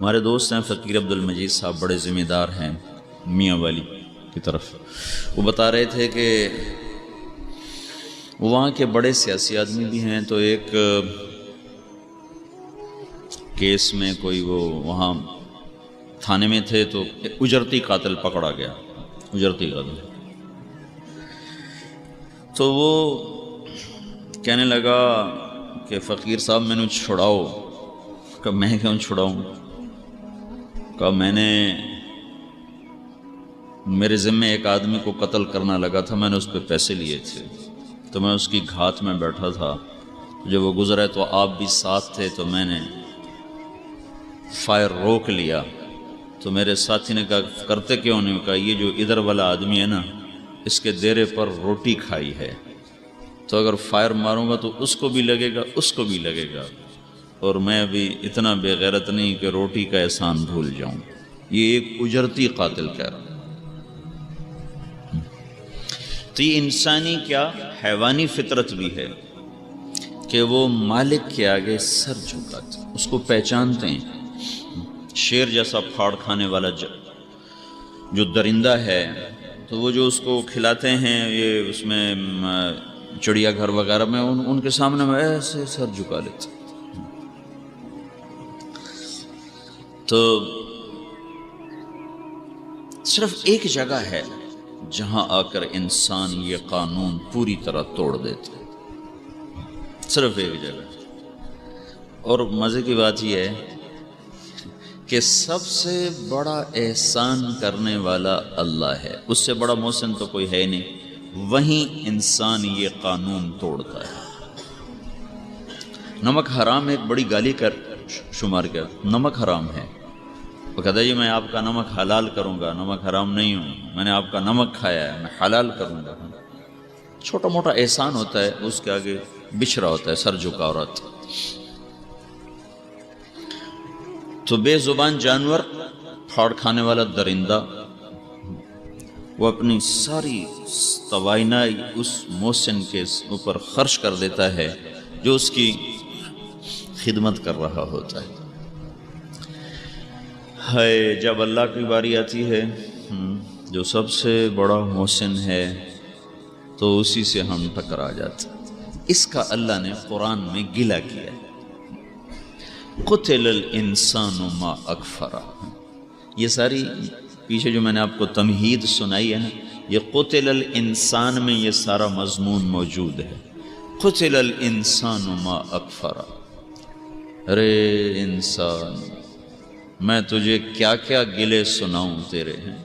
ہمارے دوست ہیں فقیر عبد المجید صاحب، بڑے ذمہ دار ہیں میاں والی کی طرف. وہ بتا رہے تھے کہ وہاں کے بڑے سیاسی آدمی بھی ہیں، تو ایک کیس میں کوئی وہ وہاں تھانے میں تھے تو اجرتی قاتل پکڑا گیا، اجرتی قاتل. تو وہ کہنے لگا کہ فقیر صاحب میں نے چھڑاؤ. کہ میں کیوں چھڑاؤں؟ کہ میں نے میرے ذمے ایک آدمی کو قتل کرنا لگا تھا، میں نے اس پہ پیسے لیے تھے، تو میں اس کی گھات میں بیٹھا تھا، جب وہ گزرے تو آپ بھی ساتھ تھے، تو میں نے فائر روک لیا. تو میرے ساتھی نے کہا کرتے کیوں نہیں؟ کہا یہ جو ادھر والا آدمی ہے نا، اس کے دیرے پر روٹی کھائی ہے، تو اگر فائر ماروں گا تو اس کو بھی لگے گا، اس کو بھی لگے گا، اور میں بھی اتنا بے غیرت نہیں کہ روٹی کا احسان بھول جاؤں. یہ ایک اجرتی قاتل کہہ رہا. تو یہ انسانی کیا حیوانی فطرت بھی ہے کہ وہ مالک کے آگے سر جھکاتے، اس کو پہچانتے ہیں. شیر جیسا پھاڑ کھانے والا جو درندہ ہے، تو وہ جو اس کو کھلاتے ہیں، یہ اس میں چڑیا گھر وغیرہ میں ان کے سامنے میں ایسے سر جھکا لیتے. تو صرف ایک جگہ ہے جہاں آ کر انسان یہ قانون پوری طرح توڑ دیتے، صرف ایک جگہ. اور مزے کی بات یہ ہے کہ سب سے بڑا احسان کرنے والا اللہ ہے، اس سے بڑا محسن تو کوئی ہے نہیں، وہیں انسان یہ قانون توڑتا ہے. نمک حرام ایک بڑی گالی کر شمار کیا، نمک حرام ہے. وہ کہتا ہے جی میں آپ کا نمک حلال کروں گا، نمک حرام نہیں ہوں، میں نے آپ کا نمک کھایا ہے، میں حلال کروں گا. چھوٹا موٹا احسان ہوتا ہے، اس کے آگے بچھڑا ہوتا ہے، سر جھکا عورت. تو بے زبان جانور، پھاڑ کھانے والا درندہ، وہ اپنی ساری توانائی اس محسن کے اوپر خرچ کر دیتا ہے جو اس کی خدمت کر رہا ہوتا ہے. جب اللہ کی باری آتی ہے جو سب سے بڑا محسن ہے، تو اسی سے ہم ٹکرا جاتے. اس کا اللہ نے قرآن میں گلہ کیا ہے، قتل الانسان ما اکفرہ. یہ ساری پیچھے جو میں نے آپ کو تمہید سنائی ہے نا، یہ قتل الانسان میں یہ سارا مضمون موجود ہے. قتل الانسان ما اکفرہ. ارے انسان، میں تجھے کیا کیا گلے سناؤں تیرے ہیں،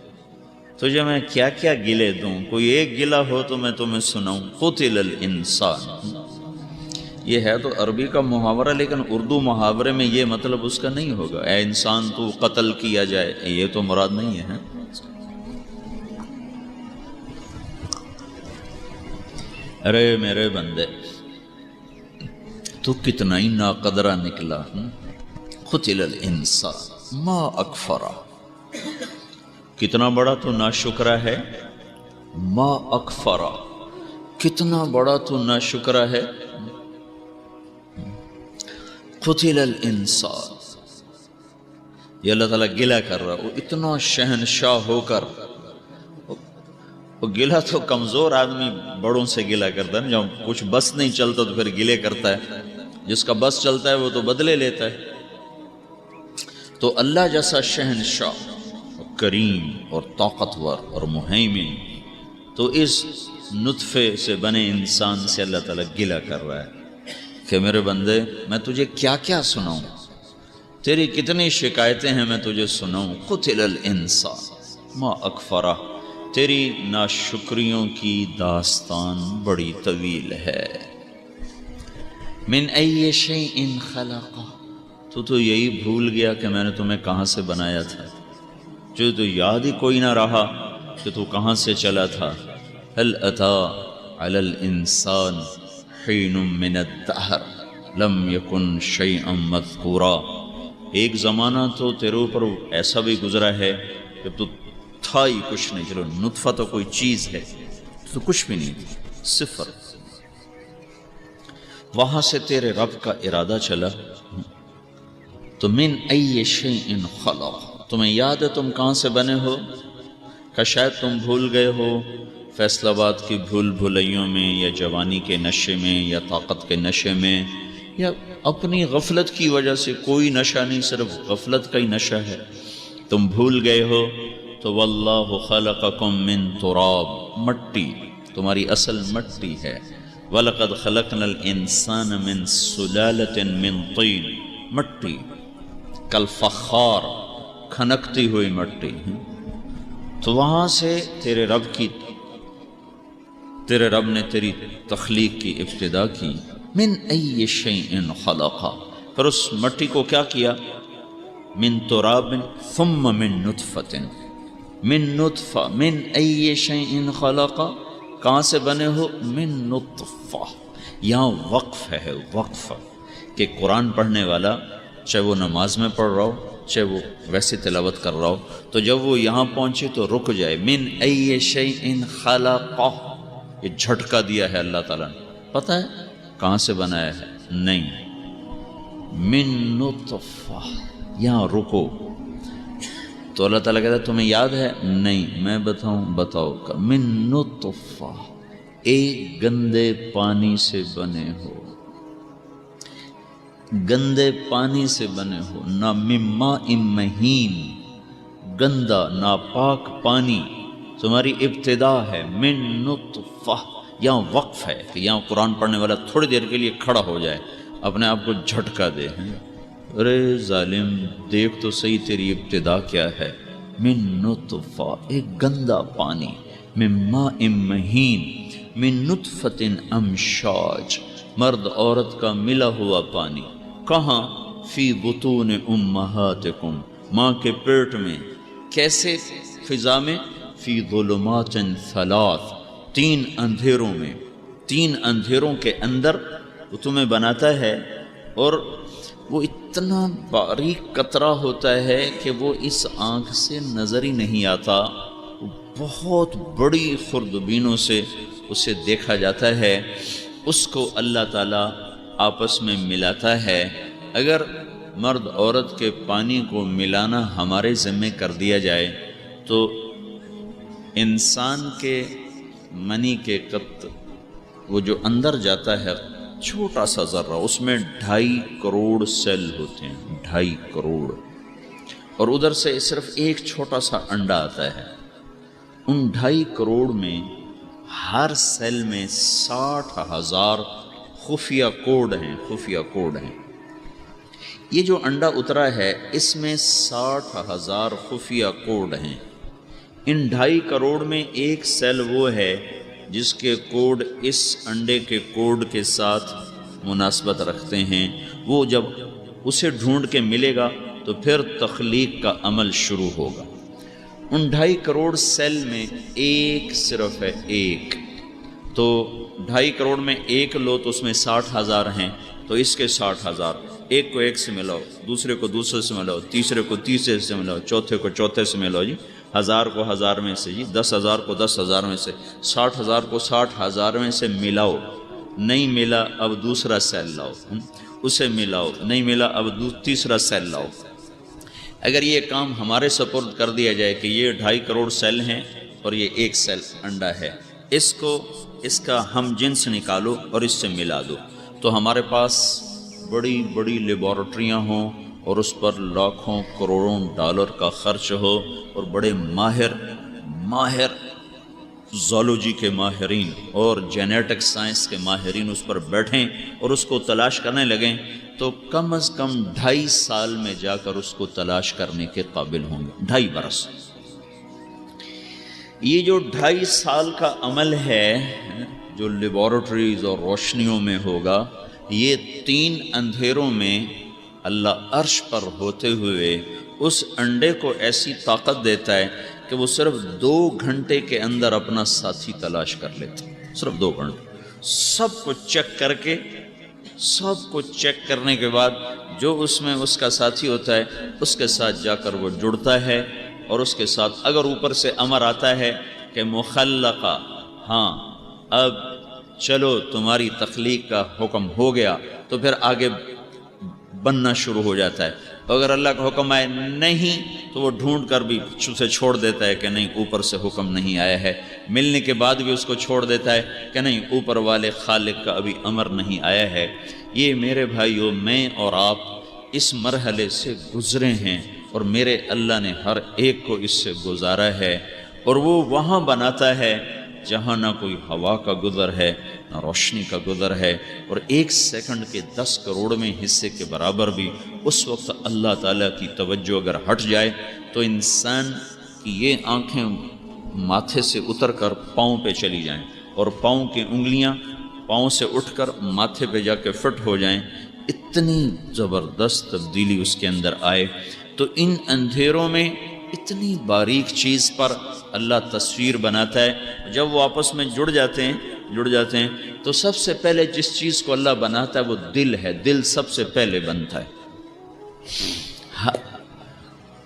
تجھے میں کیا کیا گلے دوں، کوئی ایک گلہ ہو تو میں تمہیں سناؤں. قتل الانسان، یہ ہے تو عربی کا محاورہ، لیکن اردو محاورے میں یہ مطلب اس کا نہیں ہوگا اے انسان تو قتل کیا جائے، یہ تو مراد نہیں ہے. ارے میرے بندے، تو کتنا ہی ناقدرہ نکلا. قتل الانسان ما اکفرہ، کتنا بڑا تو ناشکرہ ہے. ما اکفرہ، کتنا بڑا تو ناشکرہ ہے. قتل الانسان، یہ اللہ تعالیٰ گلہ کر رہا. وہ اتنا شہنشاہ ہو کر، وہ گلہ تو کمزور آدمی بڑوں سے گلہ کرتا ہے، جب کچھ بس نہیں چلتا تو پھر گلے کرتا ہے، جس کا بس چلتا ہے وہ تو بدلے لیتا ہے. تو اللہ جیسا شہنشاہ، کریم اور طاقتور اور مہیمن، تو اس نطفے سے بنے انسان سے اللہ تعالیٰ گلہ کر رہا ہے کہ میرے بندے میں تجھے کیا کیا سناؤں، تیری کتنی شکایتیں ہیں میں تجھے سناؤں. قتل الانسان ما اکفرہ، تیری ناشکریوں کی داستان بڑی طویل ہے. من ای شیء خلقہ، تو یہی بھول گیا کہ میں نے تمہیں کہاں سے بنایا تھا، جو تو یاد ہی کوئی نہ رہا کہ تو کہاں سے چلا تھا. هل اتی علی الانسان حین من الدہر لم یکن شیئا مذکورا. ایک زمانہ تو تیرے اوپر ایسا بھی گزرا ہے کہ تو تھا ہی کچھ نہیں. چلو نطفہ تو کوئی چیز ہے، تو کچھ بھی نہیں، صفر. وہاں سے تیرے رب کا ارادہ چلا تو من ای شیء خلق، تمہیں یاد ہے تم کہاں سے بنے ہو؟ کہ شاید تم بھول گئے ہو فیصل آباد کی بھول بھلائیوں میں، یا جوانی کے نشے میں، یا طاقت کے نشے میں، یا اپنی غفلت کی وجہ سے۔ کوئی نشہ نہیں، صرف غفلت کا ہی نشہ ہے، تم بھول گئے ہو۔ تو واللہ خلقکم من تراب، مٹی، تمہاری اصل مٹی ہے۔ وَلَقَدْ خَلَقْنَا الْإِنسَانَ مِنْ سُلَالَةٍ مِنْ طِينٍ، مٹی کالفخار، کھنکتی ہوئی مٹی۔ تو وہاں سے تیرے رب نے تیری تخلیق کی ابتدا کی۔ من ای شیء خلقا، پھر اس مٹی کو کیا کیا؟ من تراب ثم من نطفۃ، من نطفہ، من ای شیء خلقا، کہاں سے بنے ہو؟ من نطفہ۔ یہاں وقف ہے، وقف، کہ قرآن پڑھنے والا چاہے وہ نماز میں پڑھ رہا ہو، چاہے وہ ویسے تلاوت کر رہا ہو، تو جب وہ یہاں پہنچے تو رک جائے۔ من ای شیء خلقہ، یہ جھٹکا دیا ہے اللہ تعالیٰ نے۔ پتہ ہے کہاں سے بنایا ہے؟ نہیں، من نطفہ، یہاں رکو۔ تو اللہ تعالیٰ کہتا ہے تمہیں یاد ہے؟ نہیں، میں بتاؤں، بتاؤ۔ من نطفہ، ایک گندے پانی سے بنے ہو، گندے پانی سے بنے ہو، نہ من ماء مہین، گندا ناپاک پانی تمہاری ابتدا ہے۔ من نطفہ، یہاں وقف ہے کہ یہاں قرآن پڑھنے والا تھوڑی دیر کے لیے کھڑا ہو جائے، اپنے آپ کو جھٹکا دے۔ ارے ظالم، دیکھ تو صحیح تیری ابتدا کیا ہے۔ من نطفہ، ایک گندا پانی، من ماء مہین، من نطفۃ امشاج، مرد عورت کا ملا ہوا پانی۔ کہاں؟ فی بطون امہاتکم، ماں کے پیٹ میں۔ کیسے فضا میں؟ فی ظلمات ثلاث، تین اندھیروں میں، تین اندھیروں کے اندر وہ تمہیں بناتا ہے، اور وہ اتنا باریک قطرہ ہوتا ہے کہ وہ اس آنکھ سے نظر ہی نہیں آتا، بہت بڑی خوردبینوں سے اسے دیکھا جاتا ہے۔ اس کو اللہ تعالیٰ آپس میں ملاتا ہے۔ اگر مرد عورت کے پانی کو ملانا ہمارے ذمے کر دیا جائے تو انسان کے منی کے قط وہ جو اندر جاتا ہے چھوٹا سا ذرہ، اس میں 2.5 کروڑ سیل ہوتے ہیں، 2.5 کروڑ، اور ادھر سے صرف ایک چھوٹا سا انڈا آتا ہے۔ ان 2.5 کروڑ میں ہر سیل میں 60,000 خفیہ کوڈ ہیں، خفیہ کوڈ ہیں۔ یہ جو انڈا اترا ہے اس میں 60,000 خفیہ کوڈ ہیں۔ ان 2.5 کروڑ میں ایک سیل وہ ہے جس کے کوڈ اس انڈے کے کوڈ کے ساتھ مناسبت رکھتے ہیں۔ وہ جب اسے ڈھونڈ کے ملے گا تو پھر تخلیق کا عمل شروع ہوگا۔ ان 2.5 کروڑ سیل میں ایک صرف ہے، ایک۔ تو 2.5 کروڑ میں ایک لو تو اس میں 60,000 ہیں، تو اس کے 60,000، ایک کو ایک سے ملاؤ، دوسرے کو دوسرے سے ملاؤ، تیسرے کو تیسرے سے ملاؤ، چوتھے کو چوتھے سے ملاؤ جی، 1000 کو 1000 میں سے جی، 10,000 کو 10,000 میں سے، 60,000 کو 60,000 میں سے ملاؤ۔ نہیں ملا اب دوسرا سیل لاؤ، اسے ملاؤ، نہیں ملا اب تیسرا سیل لاؤ۔ اگر یہ کام ہمارے سپرد کر دیا جائے کہ یہ 2.5 کروڑ سیل ہیں اور یہ ایک سیل انڈا ہے، اس کا ہم جنس نکالو اور اس سے ملا دو، تو ہمارے پاس بڑی بڑی لیبارٹریاں ہوں اور اس پر لاکھوں کروڑوں ڈالر کا خرچ ہو، اور بڑے ماہر زولوجی کے ماہرین اور جینیٹک سائنس کے ماہرین اس پر بیٹھیں اور اس کو تلاش کرنے لگیں، تو کم از کم 2.5 سال میں جا کر اس کو تلاش کرنے کے قابل ہوں گے، 2.5 برس۔ یہ جو 2.5 سال کا عمل ہے جو لیبارٹریز اور روشنیوں میں ہوگا، یہ 3 اندھیروں میں اللہ عرش پر ہوتے ہوئے اس انڈے کو ایسی طاقت دیتا ہے کہ وہ صرف 2 گھنٹے کے اندر اپنا ساتھی تلاش کر لیتا ہے، صرف 2 گھنٹے۔ سب کو چیک کر کے، سب کو چیک کرنے کے بعد جو اس میں اس کا ساتھی ہوتا ہے اس کے ساتھ جا کر وہ جڑتا ہے، اور اس کے ساتھ اگر اوپر سے امر آتا ہے کہ مخلقہ، ہاں اب چلو تمہاری تخلیق کا حکم ہو گیا، تو پھر آگے بننا شروع ہو جاتا ہے۔ اگر اللہ کا حکم آئے نہیں تو وہ ڈھونڈ کر بھی اسے چھوڑ دیتا ہے کہ نہیں اوپر سے حکم نہیں آیا ہے، ملنے کے بعد بھی اس کو چھوڑ دیتا ہے کہ نہیں اوپر والے خالق کا ابھی امر نہیں آیا ہے۔ یہ میرے بھائیوں، میں اور آپ اس مرحلے سے گزرے ہیں اور میرے اللہ نے ہر ایک کو اس سے گزارا ہے، اور وہ وہاں بناتا ہے جہاں نہ کوئی ہوا کا گزر ہے نہ روشنی کا گزر ہے، اور 1 سیکنڈ کے 10 کروڑویں حصے کے برابر بھی اس وقت اللہ تعالیٰ کی توجہ اگر ہٹ جائے تو انسان کی یہ آنکھیں ماتھے سے اتر کر پاؤں پہ چلی جائیں، اور پاؤں کی انگلیاں پاؤں سے اٹھ کر ماتھے پہ جا کے فٹ ہو جائیں، اتنی زبردست تبدیلی اس کے اندر آئے۔ تو ان اندھیروں میں اتنی باریک چیز پر اللہ تصویر بناتا ہے، جب وہ آپس میں جڑ جاتے ہیں تو سب سے پہلے جس چیز کو اللہ بناتا ہے وہ دل ہے، دل سب سے پہلے بنتا ہے۔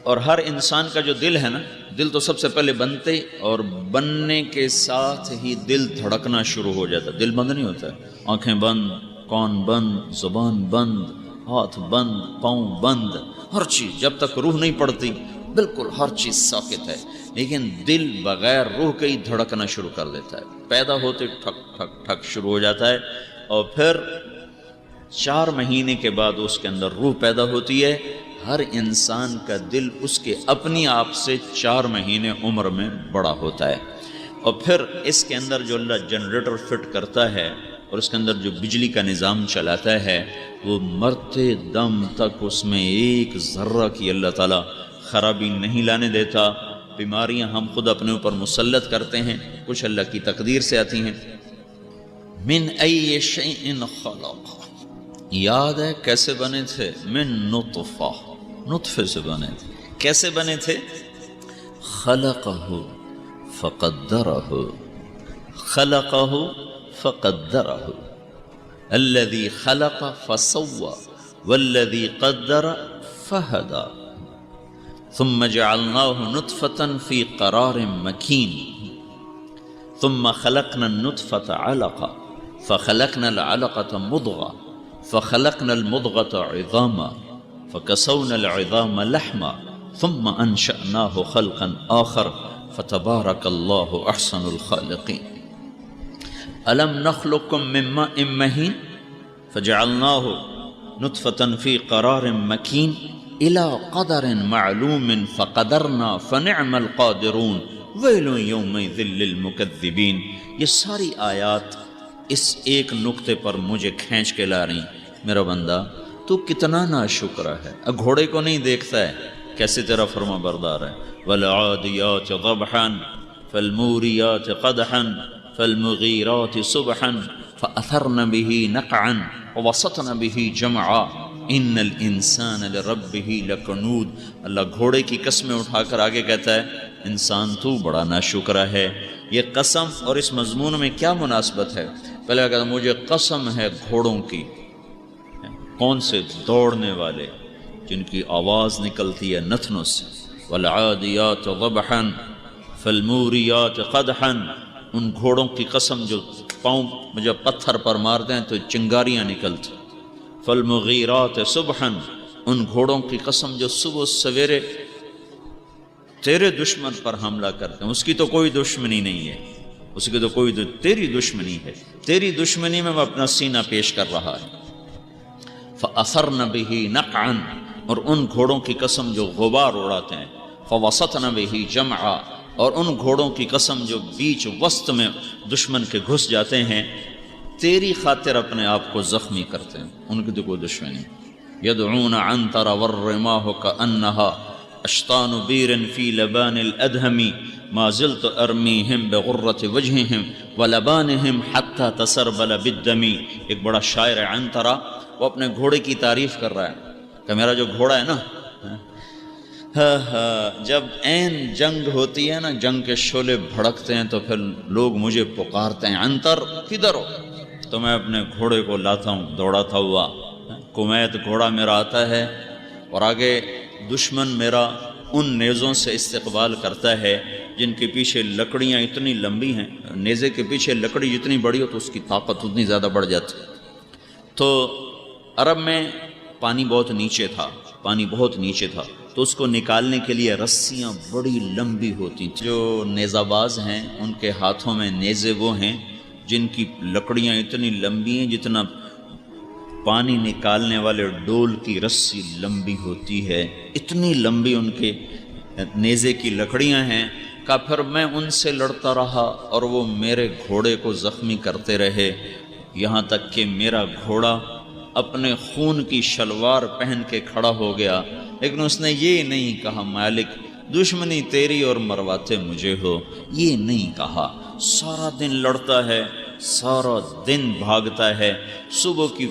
اور ہر انسان کا جو دل ہے نا، دل تو سب سے پہلے بنتے، اور بننے کے ساتھ ہی دل دھڑکنا شروع ہو جاتا ہے۔ دل بند نہیں ہوتا ہے، آنکھیں بند، کان بند، زبان بند، ہاتھ بند، پاؤں بند، ہر چیز جب تک روح نہیں پڑتی بالکل ہر چیز ساکت ہے، لیکن دل بغیر روح کے ہی دھڑکنا شروع کر دیتا ہے، پیدا ہوتے ٹھک ٹھک ٹھک شروع ہو جاتا ہے، اور پھر 4 مہینے کے بعد اس کے اندر روح پیدا ہوتی ہے۔ ہر انسان کا دل اس کے اپنی آپ سے 4 مہینے عمر میں بڑا ہوتا ہے، اور پھر اس کے اندر جو اللہ جنریٹر فٹ کرتا ہے اور اس کے اندر جو بجلی کا نظام چلاتا ہے، وہ مرتے دم تک اس میں ایک ذرہ کی اللہ تعالیٰ خرابی نہیں لانے دیتا۔ بیماریاں ہم خود اپنے اوپر مسلط کرتے ہیں، کچھ اللہ کی تقدیر سے آتی ہیں۔ من ای شیء خلق، یاد ہے کیسے بنے تھے؟ من نطفہ، نطفے سے بنے تھے۔ کیسے بنے تھے؟ خلقہ فقدرہ، خلقہ فقدرہ، الذی خلق فسوى والذی قدر فہدى ثم جعلناه نطفة في قرار مكين ثم خلقنا النطفة علقة فخلقنا العلقة مضغة فخلقنا المضغة عظاما فكسونا العظام لحما ثم أنشأناه خلقا آخر فتبارك الله أحسن الخالقين ألم نخلقكم من ماء مهين فجعلناه نطفة في قرار مكين إلى قدر معلوم فقدرنا فنعم القادرون ويل يومئذ للمكذبين۔ یہ ساری آیات اس ایک نقطے پر مجھے کھینچ کے لا رہی، میرا بندہ تو کتنا ناشکر ہے، گھوڑے کو نہیں دیکھتا ہے کیسے تیرا فرما بردار ہے۔ والعادیات ضبحا فالموریات قدحا فالمغیرات صبحا فأثرن به نقعا ووسطن به جمعا ان الانسان لربه لکنود۔ اللہ گھوڑے کی قسمیں اٹھا کر آگے کہتا ہے انسان تو بڑا ناشکرا ہے۔ یہ قسم اور اس مضمون میں کیا مناسبت ہے؟ پہلے کہتا مجھے قسم ہے گھوڑوں کی، کون سے؟ دوڑنے والے جن کی آواز نکلتی ہے نتنوں سے۔ والعادیات ضبحا فالموریات قدحا، ان گھوڑوں کی قسم جو پاؤں جب پتھر پر مارتے ہیں تو چنگاریاں نکلتی۔ فالمغیرات صبحا، ان گھوڑوں کی قسم جو صبح سویرے تیرے دشمن پر حملہ کرتے ہیں، اس کی تو کوئی دشمنی نہیں ہے، اس کی تو کوئی تیری دشمنی ہے، تیری دشمنی میں وہ اپنا سینہ پیش کر رہا ہے۔ فَأَثَرْنَ بِهِ نَقْعًا، اور ان گھوڑوں کی قسم جو غبار اڑاتے ہیں۔ فَوَسَطْنَ بِهِ جَمْعًا، اور ان گھوڑوں کی قسم جو بیچ وسط میں دشمن کے گھس جاتے ہیں، تیری خاطر اپنے آپ کو زخمی کرتے ہیں، ان کی تو کوئی دشمنی۔ يَدْعُونَ عَنْتَرَ وَالرِّمَاهُ كَأَنَّهَا أَشْطَانُ بِيرٍ فِي لَبَانِ الْأَدْهَمِ مَا زِلْتُ أَرْمِيهِمْ بِغُرَّةِ وَجْهِهِمْ وَلَبَانِهِمْ حَتَّى تَسَرْبَلَ بِالدَّمِ۔ ایک بڑا شاعر ہے عنترہ، وہ اپنے گھوڑے کی تعریف کر رہا ہے کہ میرا جو گھوڑا ہے نا، جب عین جنگ ہوتی ہے نا، جنگ کے شعلے بھڑکتے ہیں تو پھر لوگ مجھے پکارتے ہیں عنتر کدھر ہو، تو میں اپنے گھوڑے کو لاتا ہوں دوڑاتا ہوا، کمیت گھوڑا میرا آتا ہے، اور آگے دشمن میرا ان نیزوں سے استقبال کرتا ہے جن کے پیچھے لکڑیاں اتنی لمبی ہیں، نیزے کے پیچھے لکڑی جتنی بڑی ہو تو اس کی طاقت اتنی زیادہ بڑھ جاتی۔ تو عرب میں پانی بہت نیچے تھا، پانی بہت نیچے تھا، تو اس کو نکالنے کے لیے رسیاں بڑی لمبی ہوتی تھیں۔ جو نیزہ باز ہیں ان کے ہاتھوں میں نیزے وہ ہیں جن کی لکڑیاں اتنی لمبی ہیں جتنا پانی نکالنے والے ڈول کی رسی لمبی ہوتی ہے، اتنی لمبی ان کے نیزے کی لکڑیاں ہیں۔ کہ پھر میں ان سے لڑتا رہا اور وہ میرے گھوڑے کو زخمی کرتے رہے، یہاں تک کہ میرا گھوڑا اپنے خون کی شلوار پہن کے کھڑا ہو گیا، لیکن اس نے یہ نہیں کہا مالک دشمنی تیری اور مرواتے مجھے ہو، یہ نہیں کہا۔ سارا دن لڑتا ہے، سارا دن بھاگتا ہے، صبح کی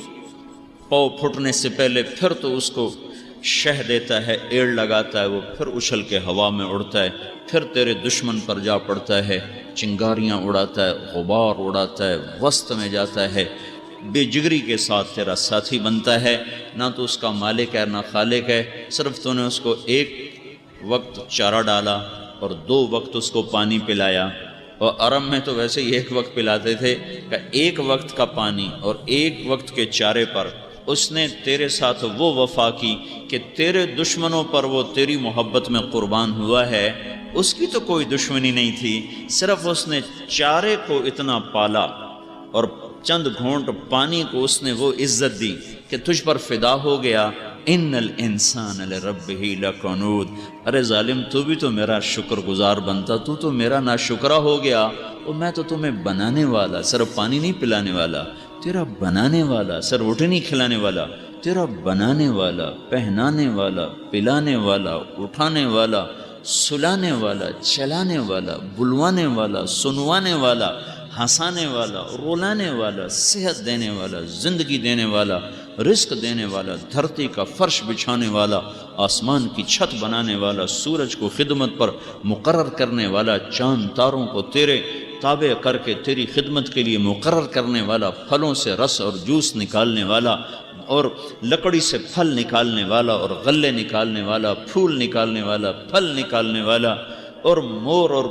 پاؤں پھٹنے سے پہلے پھر تو اس کو شہ دیتا ہے، ایڑ لگاتا ہے، وہ پھر اچھل کے ہوا میں اڑتا ہے، پھر تیرے دشمن پر جا پڑتا ہے، چنگاریاں اڑاتا ہے، غبار اڑاتا ہے، وسط میں جاتا ہے، بے جگری کے ساتھ تیرا ساتھی بنتا ہے، نہ تو اس کا مالک ہے نہ خالق ہے، صرف تو نے اس کو ایک وقت چارہ ڈالا اور 2 وقت اس کو پانی پلایا۔ اور عرب میں تو ویسے ہی 1 وقت پلاتے تھے کہ 1 وقت کا پانی اور 1 وقت کے چارے پر اس نے تیرے ساتھ وہ وفا کی کہ تیرے دشمنوں پر وہ تیری محبت میں قربان ہوا ہے، اس کی تو کوئی دشمنی نہیں تھی، صرف اس نے چارے کو اتنا پالا اور چند گھونٹ پانی کو اس نے وہ عزت دی کہ تجھ پر فدا ہو گیا۔ ان الانسان لربہ لکنود، ارے ظالم تو بھی تو میرا شکر گزار بنتا، تو تو میرا ناشکرا ہو گیا، اور میں تو تمہیں بنانے والا، صرف پانی نہیں پلانے والا، تیرا بنانے والا، صرف روٹی نہیں کھلانے والا، تیرا بنانے والا، پہنانے والا، پلانے والا، اٹھانے والا، سلانے والا، چلانے والا، بلوانے والا، سنوانے والا، ہنسانے والا، رولانے والا، صحت دینے والا، زندگی دینے والا، رزق دینے والا، دھرتی کا فرش بچھانے والا، آسمان کی چھت بنانے والا، سورج کو خدمت پر مقرر کرنے والا، چاند تاروں کو تیرے تابع کر کے تیری خدمت کے لیے مقرر کرنے والا، پھلوں سے رس اور جوس نکالنے والا، اور لکڑی سے پھل نکالنے والا، اور غلے نکالنے والا، پھول نکالنے والا، پھل نکالنے والا، اور مور اور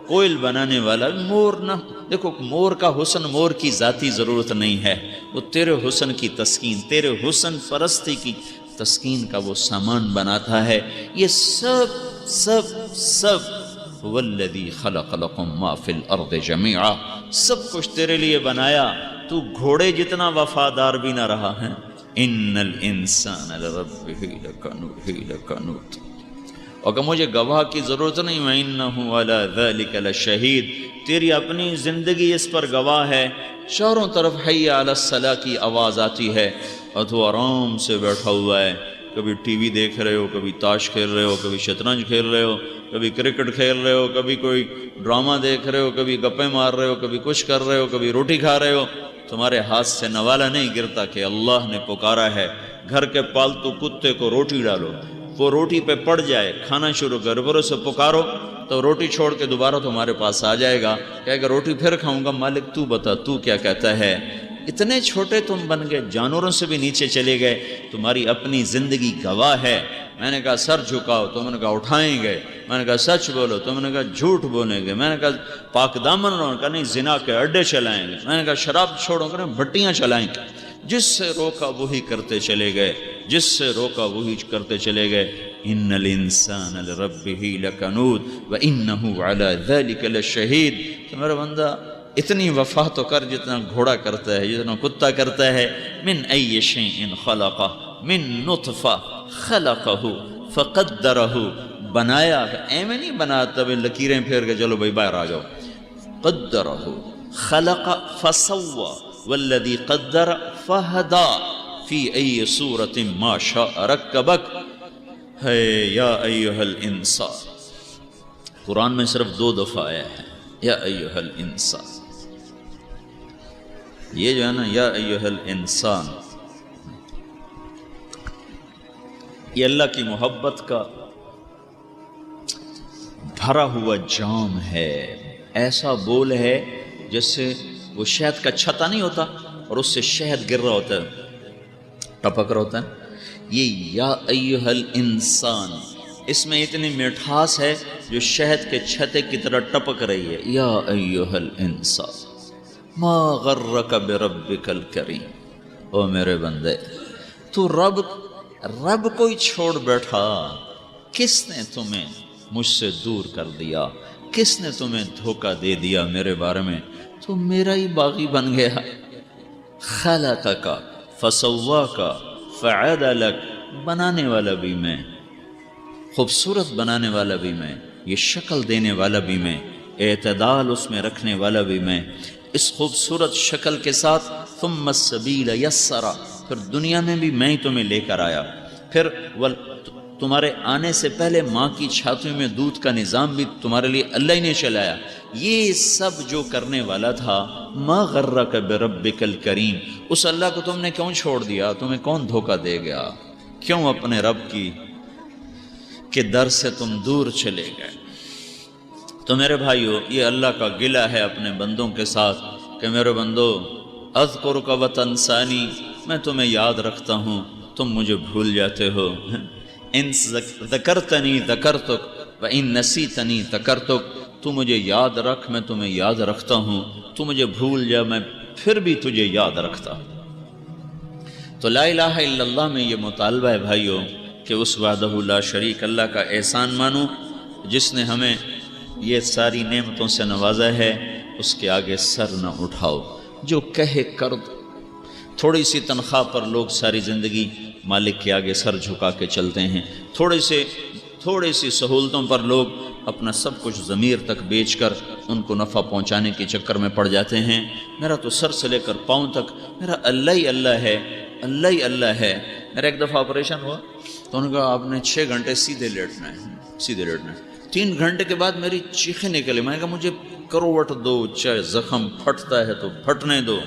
کوئل بنانے والا۔ مور نہ دیکھو، مور کا حسن مور کی ذاتی ضرورت نہیں ہے، وہ تیرے حسن کی تسکین، تیرے حسن پرستی کی تسکین کا وہ سامان بناتا ہے۔ یہ سب سب سب والذی خلق لکم ما فی الارض جمیعا، سب کچھ تیرے لیے بنایا، تو گھوڑے جتنا وفادار بھی نہ رہا ہے۔ ان الانسان لربہ لکنود، اور کہ مجھے گواہ کی ضرورت نہیں، وَإِنَّهُ عَلَى ذَلِكَ لَشَهِيدٌ، تیری اپنی زندگی اس پر گواہ ہے۔ چاروں طرف حی علی الصلاۃ کی آواز آتی ہے اور تو آرام سے بیٹھا ہوا ہے، کبھی ٹی وی دیکھ رہے ہو، کبھی تاش کھیل رہے ہو، کبھی شطرنج کھیل رہے ہو، کبھی کرکٹ کھیل رہے ہو، کبھی کوئی ڈرامہ دیکھ رہے ہو، کبھی گپیں مار رہے ہو، کبھی کچھ کر رہے ہو، کبھی روٹی کھا رہے ہو۔ تمہارے ہاتھ سے نوالا نہیں گرتا کہ اللہ نے پکارا ہے، گھر کے پالتو کتے کو روٹی ڈالو، وہ روٹی پہ پڑ جائے، کھانا شروع کر، برو سے پکارو تو روٹی چھوڑ کے دوبارہ تمہارے پاس آ جائے گا، کہے گا روٹی پھر کھاؤں گا، مالک تو بتا تو کیا کہتا ہے۔ اتنے چھوٹے تم بن گئے، جانوروں سے بھی نیچے چلے گئے، تمہاری اپنی زندگی گواہ ہے۔ میں نے کہا سر جھکاؤ، تم نے کہا اٹھائیں گے، میں نے کہا سچ بولو، تم نے کہا جھوٹ بولیں گے، میں نے کہا پاک دامن رہو، کہا نہیں زنا کے اڈے چلائیں گے، میں نے کہا شراب چھوڑو، کہ بھٹیاں چلائیں گے۔ جس سے روکا وہی کرتے چلے گئے، جس سے روکا وہی کرتے چلے گئے۔ ان الانسان لربہ لکنود وانہ علی ذلک لشہید، کہ میرا بندہ اتنی وفا تو کر جتنا گھوڑا کرتا ہے، جتنا کتا کرتا ہے۔ من ای شیء خلقہ، من نطفہ خلقہ فقدرہ، بنایا ایویں نہیں بناتا بھی لکیریں پھیر کے چلو بھائی باہر آ جاؤ، قدرہ خلق فسوى والذی قدر فہدا فی ای صورت ما شاء رکبک۔ ہے یا ایہا الانسان، قرآن میں صرف 2 دفعہ آیا ہے یا ایہا الانسان، یہ جو ہے نا یا ایہا الانسان، یہ اللہ کی محبت کا بھرا ہوا جام ہے، ایسا بول ہے جس سے وہ شہد کا چھتا نہیں ہوتا اور اس سے شہد گر رہا ہوتا ہے، ٹپک رہا ہوتا ہے، یہ یا ایہا الانسان، اس میں اتنی مٹھاس ہے جو شہد کے چھتے کی طرح ٹپک رہی ہے۔ یا ایہا الانسان ما غرک بربک الکریم، او میرے بندے تو رب رب کوئی چھوڑ بیٹھا، کس نے تمہیں مجھ سے دور کر دیا، کس نے تمہیں دھوکہ دے دیا میرے بارے میں، تو میرا ہی باغی بن گیا۔ خلقک فسواک فعدلک، بنانے والا بھی میں، خوبصورت بنانے والا بھی میں، یہ شکل دینے والا بھی میں، اعتدال اس میں رکھنے والا بھی میں، اس خوبصورت شکل کے ساتھ ثم السبیل یسرا، پھر دنیا میں بھی میں ہی تمہیں لے کر آیا، پھر تمہارے آنے سے پہلے ماں کی چھاتیوں میں دودھ کا نظام بھی تمہارے لیے اللہ ہی نے چلایا۔ یہ سب جو کرنے والا تھا، ما غرک بربک الکریم، اس اللہ کو تم نے کیوں چھوڑ دیا؟ تمہیں کون دھوکہ دے گیا؟ کیوں اپنے رب کی کہ در سے تم دور چلے گئے؟ تو میرے بھائیو، یہ اللہ کا گلہ ہے اپنے بندوں کے ساتھ کہ میرے بندو، اذکرک وتنسانی، میں تمہیں یاد رکھتا ہوں، تم مجھے بھول جاتے ہو۔ ان ذکرتنی ذکرتک وان نسیتنی ذکرتک، تو مجھے یاد رکھ، میں تمہیں یاد رکھتا ہوں، تو مجھے بھول جا، میں پھر بھی تجھے یاد رکھتا ہوں۔ تو لا الہ الا اللہ میں یہ مطالبہ ہے بھائیو کہ اس وحدہ لا شریک اللہ کا احسان مانو، جس نے ہمیں یہ ساری نعمتوں سے نوازا ہے، اس کے آگے سر نہ اٹھاؤ، جو کہے کر دو۔ تھوڑی سی تنخواہ پر لوگ ساری زندگی مالک کے آگے سر جھکا کے چلتے ہیں، تھوڑی سی سہولتوں پر لوگ اپنا سب کچھ ضمیر تک بیچ کر ان کو نفع پہنچانے کے چکر میں پڑ جاتے ہیں۔ میرا تو سر سے لے کر پاؤں تک میرا اللہ ہی اللہ ہے، اللہ ہی اللہ ہے۔ میرا ایک دفعہ آپریشن ہوا تو انہوں نے کہا آپ نے 6 گھنٹے سیدھے لیٹنا ہے۔ 3 گھنٹے کے بعد میری چیخیں نکلی، میں نے کہا مجھے کروٹ دو، چاہے زخم پھٹتا ہے تو پھٹنے دو،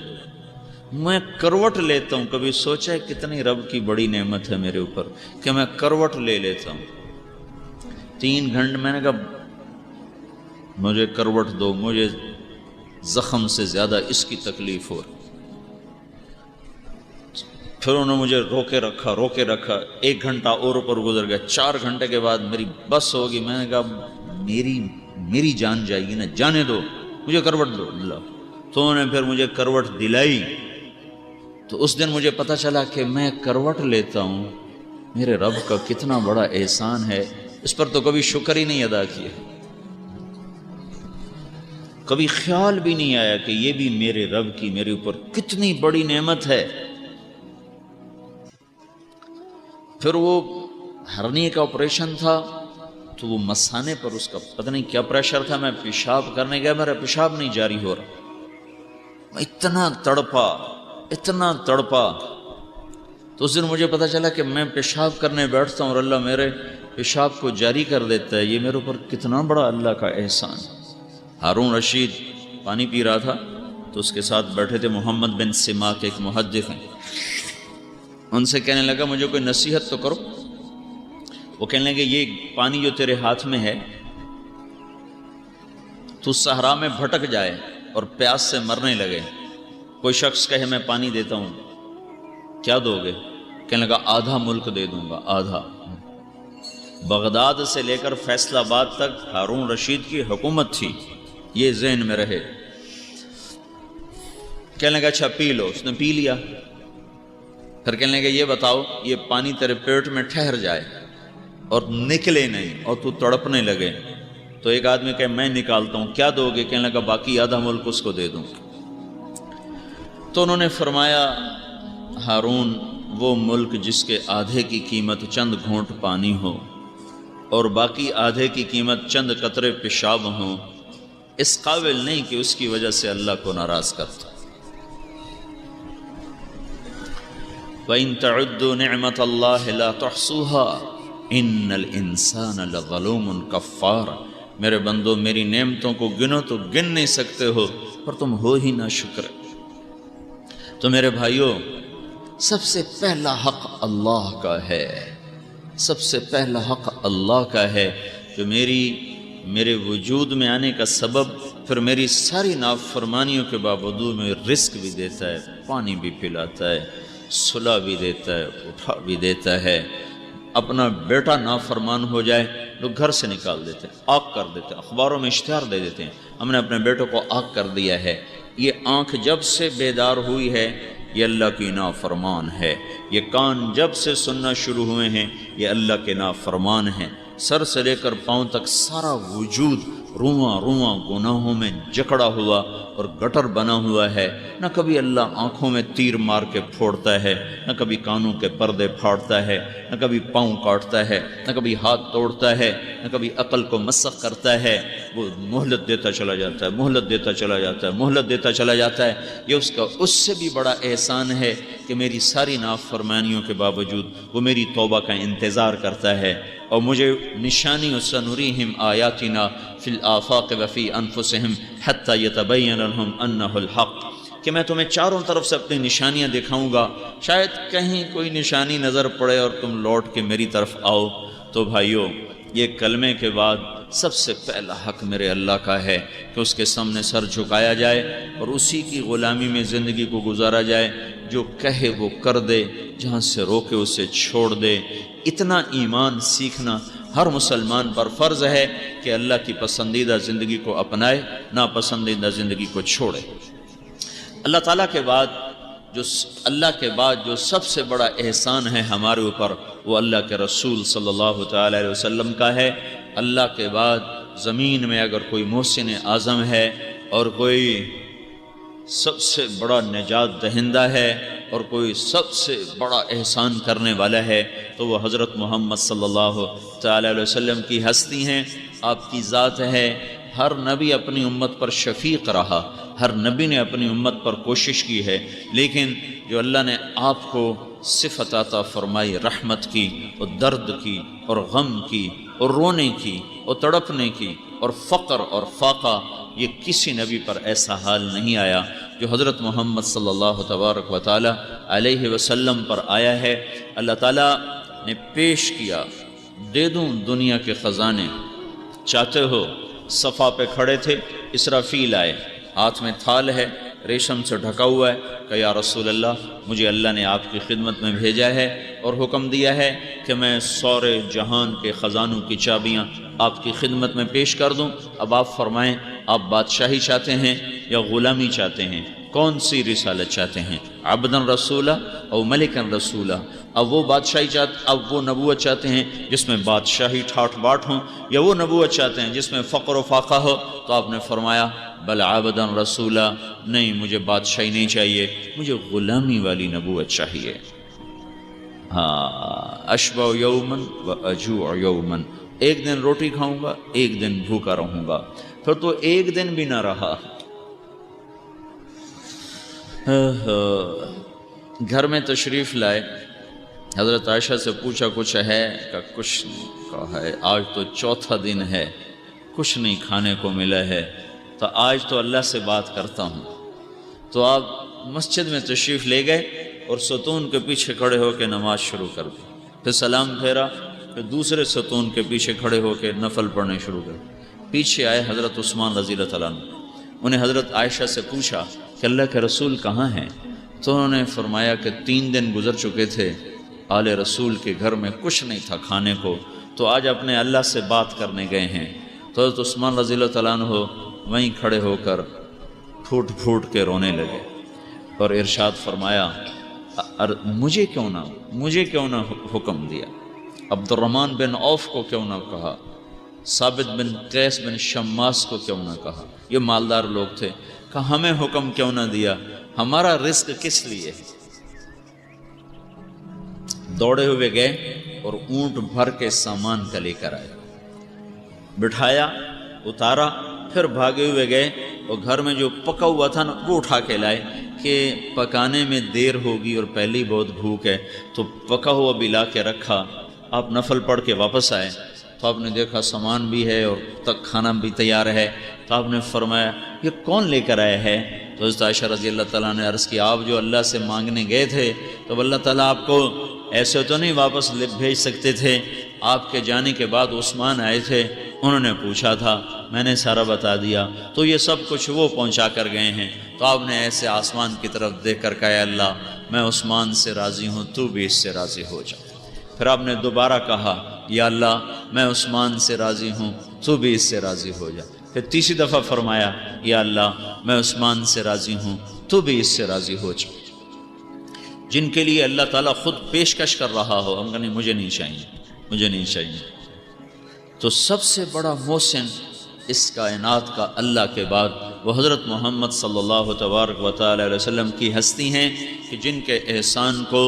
میں کروٹ لیتا ہوں۔ کبھی سوچا ہے کتنی رب کی بڑی نعمت ہے میرے اوپر کہ میں کروٹ لے لیتا ہوں۔ 3 گھنٹے میں نے کہا مجھے کروٹ دو، مجھے زخم سے زیادہ اس کی تکلیف ہو۔ پھر انہوں نے مجھے روکے رکھا 1 گھنٹہ اور اوپر گزر گیا۔ 4 گھنٹے کے بعد میری بس ہوگی، میں نے کہا میری جان جائے گی نا، جانے دو، مجھے کروٹ دو۔ تو انہوں نے پھر مجھے کروٹ دلائی۔ تو اس دن مجھے پتہ چلا کہ میں کروٹ لیتا ہوں، میرے رب کا کتنا بڑا احسان ہے، اس پر تو کبھی شکر ہی نہیں ادا کیا، کبھی خیال بھی نہیں آیا کہ یہ بھی میرے رب کی میرے اوپر کتنی بڑی نعمت ہے۔ پھر وہ ہرنیے کا آپریشن تھا تو وہ مثانے پر اس کا پتہ نہیں کیا پریشر تھا، میں پیشاب کرنے گیا، میرا پیشاب نہیں جاری ہو رہا، میں اتنا تڑپا۔ تو اس دن مجھے پتہ چلا کہ میں پیشاب کرنے بیٹھتا ہوں اور اللہ میرے پیشاب کو جاری کر دیتا ہے، یہ میرے اوپر کتنا بڑا اللہ کا احسان۔ ہارون رشید پانی پی رہا تھا تو اس کے ساتھ بیٹھے تھے محمد بن سماک، ایک محدث ہیں، ان سے کہنے لگا مجھے کوئی نصیحت تو کرو۔ وہ کہنے لگے یہ پانی جو تیرے ہاتھ میں ہے، تو صحرا میں بھٹک جائے اور پیاس سے مرنے لگے، کوئی شخص کہے میں پانی دیتا ہوں، کیا دو گے؟ کہنے لگا آدھا ملک دے دوں گا، آدھا۔ بغداد سے لے کر فیصل آباد تک ہارون رشید کی حکومت تھی، یہ ذہن میں رہے۔ کہنے لگا اچھا پی لو، اس نے پی لیا۔ پھر کہنے لگا یہ بتاؤ، یہ پانی تیرے پیٹ میں ٹھہر جائے اور نکلے نہیں اور تو تڑپنے لگے تو ایک آدمی کہے میں نکالتا ہوں، کیا دو گے؟ کہنے لگا باقی آدھا ملک اس کو دے دوں۔ تو انہوں نے فرمایا ہارون، وہ ملک جس کے آدھے کی قیمت چند گھونٹ پانی ہو اور باقی آدھے کی قیمت چند قطرے پیشاب ہوں، اس قابل نہیں کہ اس کی وجہ سے اللہ کو ناراض کرتا۔ وَإِن تَعُدُّوا نِعْمَةَ اللَّهِ لَا تُحْصُوهَا إِنَّ الْإِنسَانَ لَظَلُومٌ كَفَّارٌ۔ میرے بندو میری نعمتوں کو گنو تو گن نہیں سکتے ہو، پر تم ہو ہی نہ شکر۔ تو میرے بھائیوں، سب سے پہلا حق اللہ کا ہے، سب سے پہلا حق اللہ کا ہے جو میرے وجود میں آنے کا سبب، پھر میری ساری نافرمانیوں کے باوجود میں رزق بھی دیتا ہے، پانی بھی پلاتا ہے، صلح بھی دیتا ہے، اٹھا بھی دیتا ہے۔ اپنا بیٹا نافرمان ہو جائے لوگ گھر سے نکال دیتے ہیں، آگ کر دیتے ہیں، اخباروں میں اشتہار دے دیتے ہیں ہم نے اپنے بیٹوں کو آگ کر دیا ہے۔ یہ آنکھ جب سے بیدار ہوئی ہے یہ اللہ کی نافرمان ہے۔ یہ کان جب سے سننا شروع ہوئے ہیں یہ اللہ کے نافرمان ہیں۔ سر سے لے کر پاؤں تک سارا وجود رواں رواں گناہوں میں جکڑا ہوا اور گٹر بنا ہوا ہے۔ نہ کبھی اللہ آنکھوں میں تیر مار کے پھوڑتا ہے، نہ کبھی کانوں کے پردے پھاڑتا ہے، نہ کبھی پاؤں کاٹتا ہے، نہ کبھی ہاتھ توڑتا ہے، نہ کبھی عقل کو مسخ کرتا ہے۔ وہ مہلت دیتا چلا جاتا ہے، مہلت دیتا چلا جاتا ہے، مہلت دیتا چلا جاتا ہے۔ یہ اس کا اس سے بھی بڑا احسان ہے کہ میری ساری نافرمانیوں کے باوجود وہ میری توبہ کا انتظار کرتا ہے۔ اور مجھے نشانی سنریہم آیاتنا فی الآفاق وفی انفسہم حتی یتبین لہم انہ الحق، کہ میں تمہیں چاروں طرف سے اپنی نشانیاں دکھاؤں گا، شاید کہیں کوئی نشانی نظر پڑے اور تم لوٹ کے میری طرف آؤ۔ تو بھائیو، یہ کلمے کے بعد سب سے پہلا حق میرے اللہ کا ہے کہ اس کے سامنے سر جھکایا جائے اور اسی کی غلامی میں زندگی کو گزارا جائے۔ جو کہے وہ کر دے، جہاں سے روکے اسے چھوڑ دے۔ اتنا ایمان سیکھنا ہر مسلمان پر فرض ہے کہ اللہ کی پسندیدہ زندگی کو اپنائے، ناپسندیدہ زندگی کو چھوڑے۔ اللہ تعالیٰ کے بعد جو سب سے بڑا احسان ہے ہمارے اوپر وہ اللہ کے رسول صلی اللہ تعالیٰ علیہ وسلم کا ہے۔ اللہ کے بعد زمین میں اگر کوئی محسن اعظم ہے اور کوئی سب سے بڑا نجات دہندہ ہے اور کوئی سب سے بڑا احسان کرنے والا ہے تو وہ حضرت محمد صلی اللہ تعالیٰ علیہ وسلم کی ہستی ہیں، آپ کی ذات ہے۔ ہر نبی اپنی امت پر شفیق رہا، ہر نبی نے اپنی امت پر کوشش کی ہے، لیکن جو اللہ نے آپ کو صفت عطا فرمائی رحمت کی اور درد کی اور غم کی اور رونے کی اور تڑپنے کی اور فقر اور فاقہ، یہ کسی نبی پر ایسا حال نہیں آیا جو حضرت محمد صلی اللہ تبارک و تعالی علیہ وسلم پر آیا ہے۔ اللہ تعالیٰ نے پیش کیا، دے دوں دنیا کے خزانے، چاہتے ہو؟ صفا پہ کھڑے تھے، اسرافیل آئے، ہاتھ میں تھال ہے، ریشم سے ڈھکا ہوا ہے، کہ یا رسول اللہ مجھے اللہ نے آپ کی خدمت میں بھیجا ہے اور حکم دیا ہے کہ میں سورے جہان کے خزانوں کی چابیاں آپ کی خدمت میں پیش کر دوں۔ اب آپ فرمائیں، آپ بادشاہی چاہتے ہیں یا غلامی چاہتے ہیں؟ کون سی رسالت چاہتے ہیں؟ عبدن رسولہ او ملکن رسولہ؟ اب وہ بادشاہی اب وہ نبوت چاہتے ہیں جس میں بادشاہی ٹھاٹ باٹ ہوں، یا وہ نبوت چاہتے ہیں جس میں فقر و فاقہ ہو؟ تو آپ نے فرمایا بل عبدن رسولہ، نہیں مجھے بادشاہی نہیں چاہیے، مجھے غلامی والی نبوت چاہیے۔ ہاں، اشبع یومن و اجوع یومن، ایک دن روٹی کھاؤں گا، ایک دن بھوکا رہوں گا۔ پھر تو ایک دن بھی نہ رہا۔ گھر میں تشریف لائے، حضرت عائشہ سے پوچھا کچھ ہے؟ کہ کچھ نہیں کہا ہے، آج تو چوتھا دن ہے، کچھ نہیں کھانے کو ملا ہے، تو آج تو اللہ سے بات کرتا ہوں۔ تو آپ مسجد میں تشریف لے گئے اور ستون کے پیچھے کھڑے ہو کے نماز شروع کر دی، پھر سلام پھیرا، پھر دوسرے ستون کے پیچھے کھڑے ہو کے نفل پڑھنے شروع کر۔ پیچھے آئے حضرت عثمان رضی اللہ تعالیٰ عنہ، انہیں حضرت عائشہ سے پوچھا کہ اللہ کے رسول کہاں ہیں؟ تو انہوں نے فرمایا کہ 3 دن گزر چکے تھے، آل رسول کے گھر میں کچھ نہیں تھا کھانے کو، تو آج اپنے اللہ سے بات کرنے گئے ہیں۔ تو حضرت عثمان رضی اللہ تعالیٰ عنہ وہیں کھڑے ہو کر پھوٹ پھوٹ کے رونے لگے اور ارشاد فرمایا مجھے کیوں نہ حکم دیا؟ عبد الرحمن بن عوف کو کیوں نہ کہا؟ ثابت بن قیس بن شماس کو کیوں نہ کہا؟ یہ مالدار لوگ تھے، کہ ہمیں حکم کیوں نہ دیا؟ ہمارا رزق کس لیے؟ دوڑے ہوئے گئے اور اونٹ بھر کے سامان کا لے کر آئے، بٹھایا، اتارا، پھر بھاگے ہوئے گئے اور گھر میں جو پکا ہوا تھا نا وہ اٹھا کے لائے کہ پکانے میں دیر ہوگی اور پہلی بہت بھوک ہے، تو پکا ہوا بھی لا کے رکھا۔ آپ نفل پڑھ کے واپس آئے تو آپ نے دیکھا سامان بھی ہے اور تک کھانا بھی تیار ہے، تو آپ نے فرمایا یہ کون لے کر آیا ہے؟ تو حضرت عائشہ رضی اللہ تعالیٰ نے عرض کیا آپ جو اللہ سے مانگنے گئے تھے تو اللہ تعالیٰ آپ کو ایسے تو نہیں واپس بھیج سکتے تھے؟ آپ کے جانے کے بعد عثمان آئے تھے، انہوں نے پوچھا تھا، میں نے سارا بتا دیا، تو یہ سب کچھ وہ پہنچا کر گئے ہیں۔ تو آپ نے ایسے آسمان کی طرف دیکھ کر کہا اللہ میں عثمان سے راضی ہوں، تو بھی اس سے راضی ہو جا۔ پھر آپ نے دوبارہ کہا یا اللہ میں عثمان سے راضی ہوں، تو بھی اس سے راضی ہو جا۔ پھر تیسری دفعہ فرمایا یا اللہ میں عثمان سے راضی ہوں، تو بھی اس سے راضی ہو جا۔ جن کے لیے اللہ تعالیٰ خود پیشکش کر رہا ہو، ہم کہیں مجھے نہیں چاہیے، مجھے نہیں چاہیے۔ تو سب سے بڑا محسن اس کائنات کا اللہ کے بعد وہ حضرت محمد صلی اللہ تبارک و تعالی علیہ وسلم کی ہستی ہیں کہ جن کے احسان کو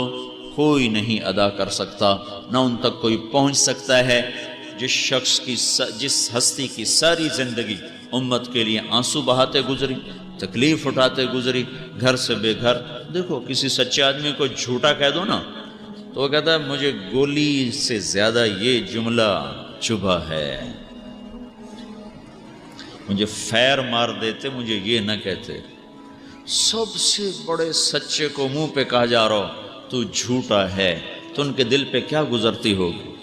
کوئی نہیں ادا کر سکتا، نہ ان تک کوئی پہنچ سکتا ہے۔ جس ہستی کی ساری زندگی امت کے لیے آنسو بہاتے گزری، تکلیف اٹھاتے گزری، گھر سے بے گھر۔ دیکھو کسی سچے آدمی کو جھوٹا کہہ دو نا تو وہ کہتا ہے مجھے گولی سے زیادہ یہ جملہ چبھا ہے، مجھے فیر مار دیتے، مجھے یہ نہ کہتے۔ سب سے بڑے سچے کو منہ پہ کہا جا رہا ہو تو جھوٹا ہے، تو ان کے دل پہ کیا گزرتی ہوگی؟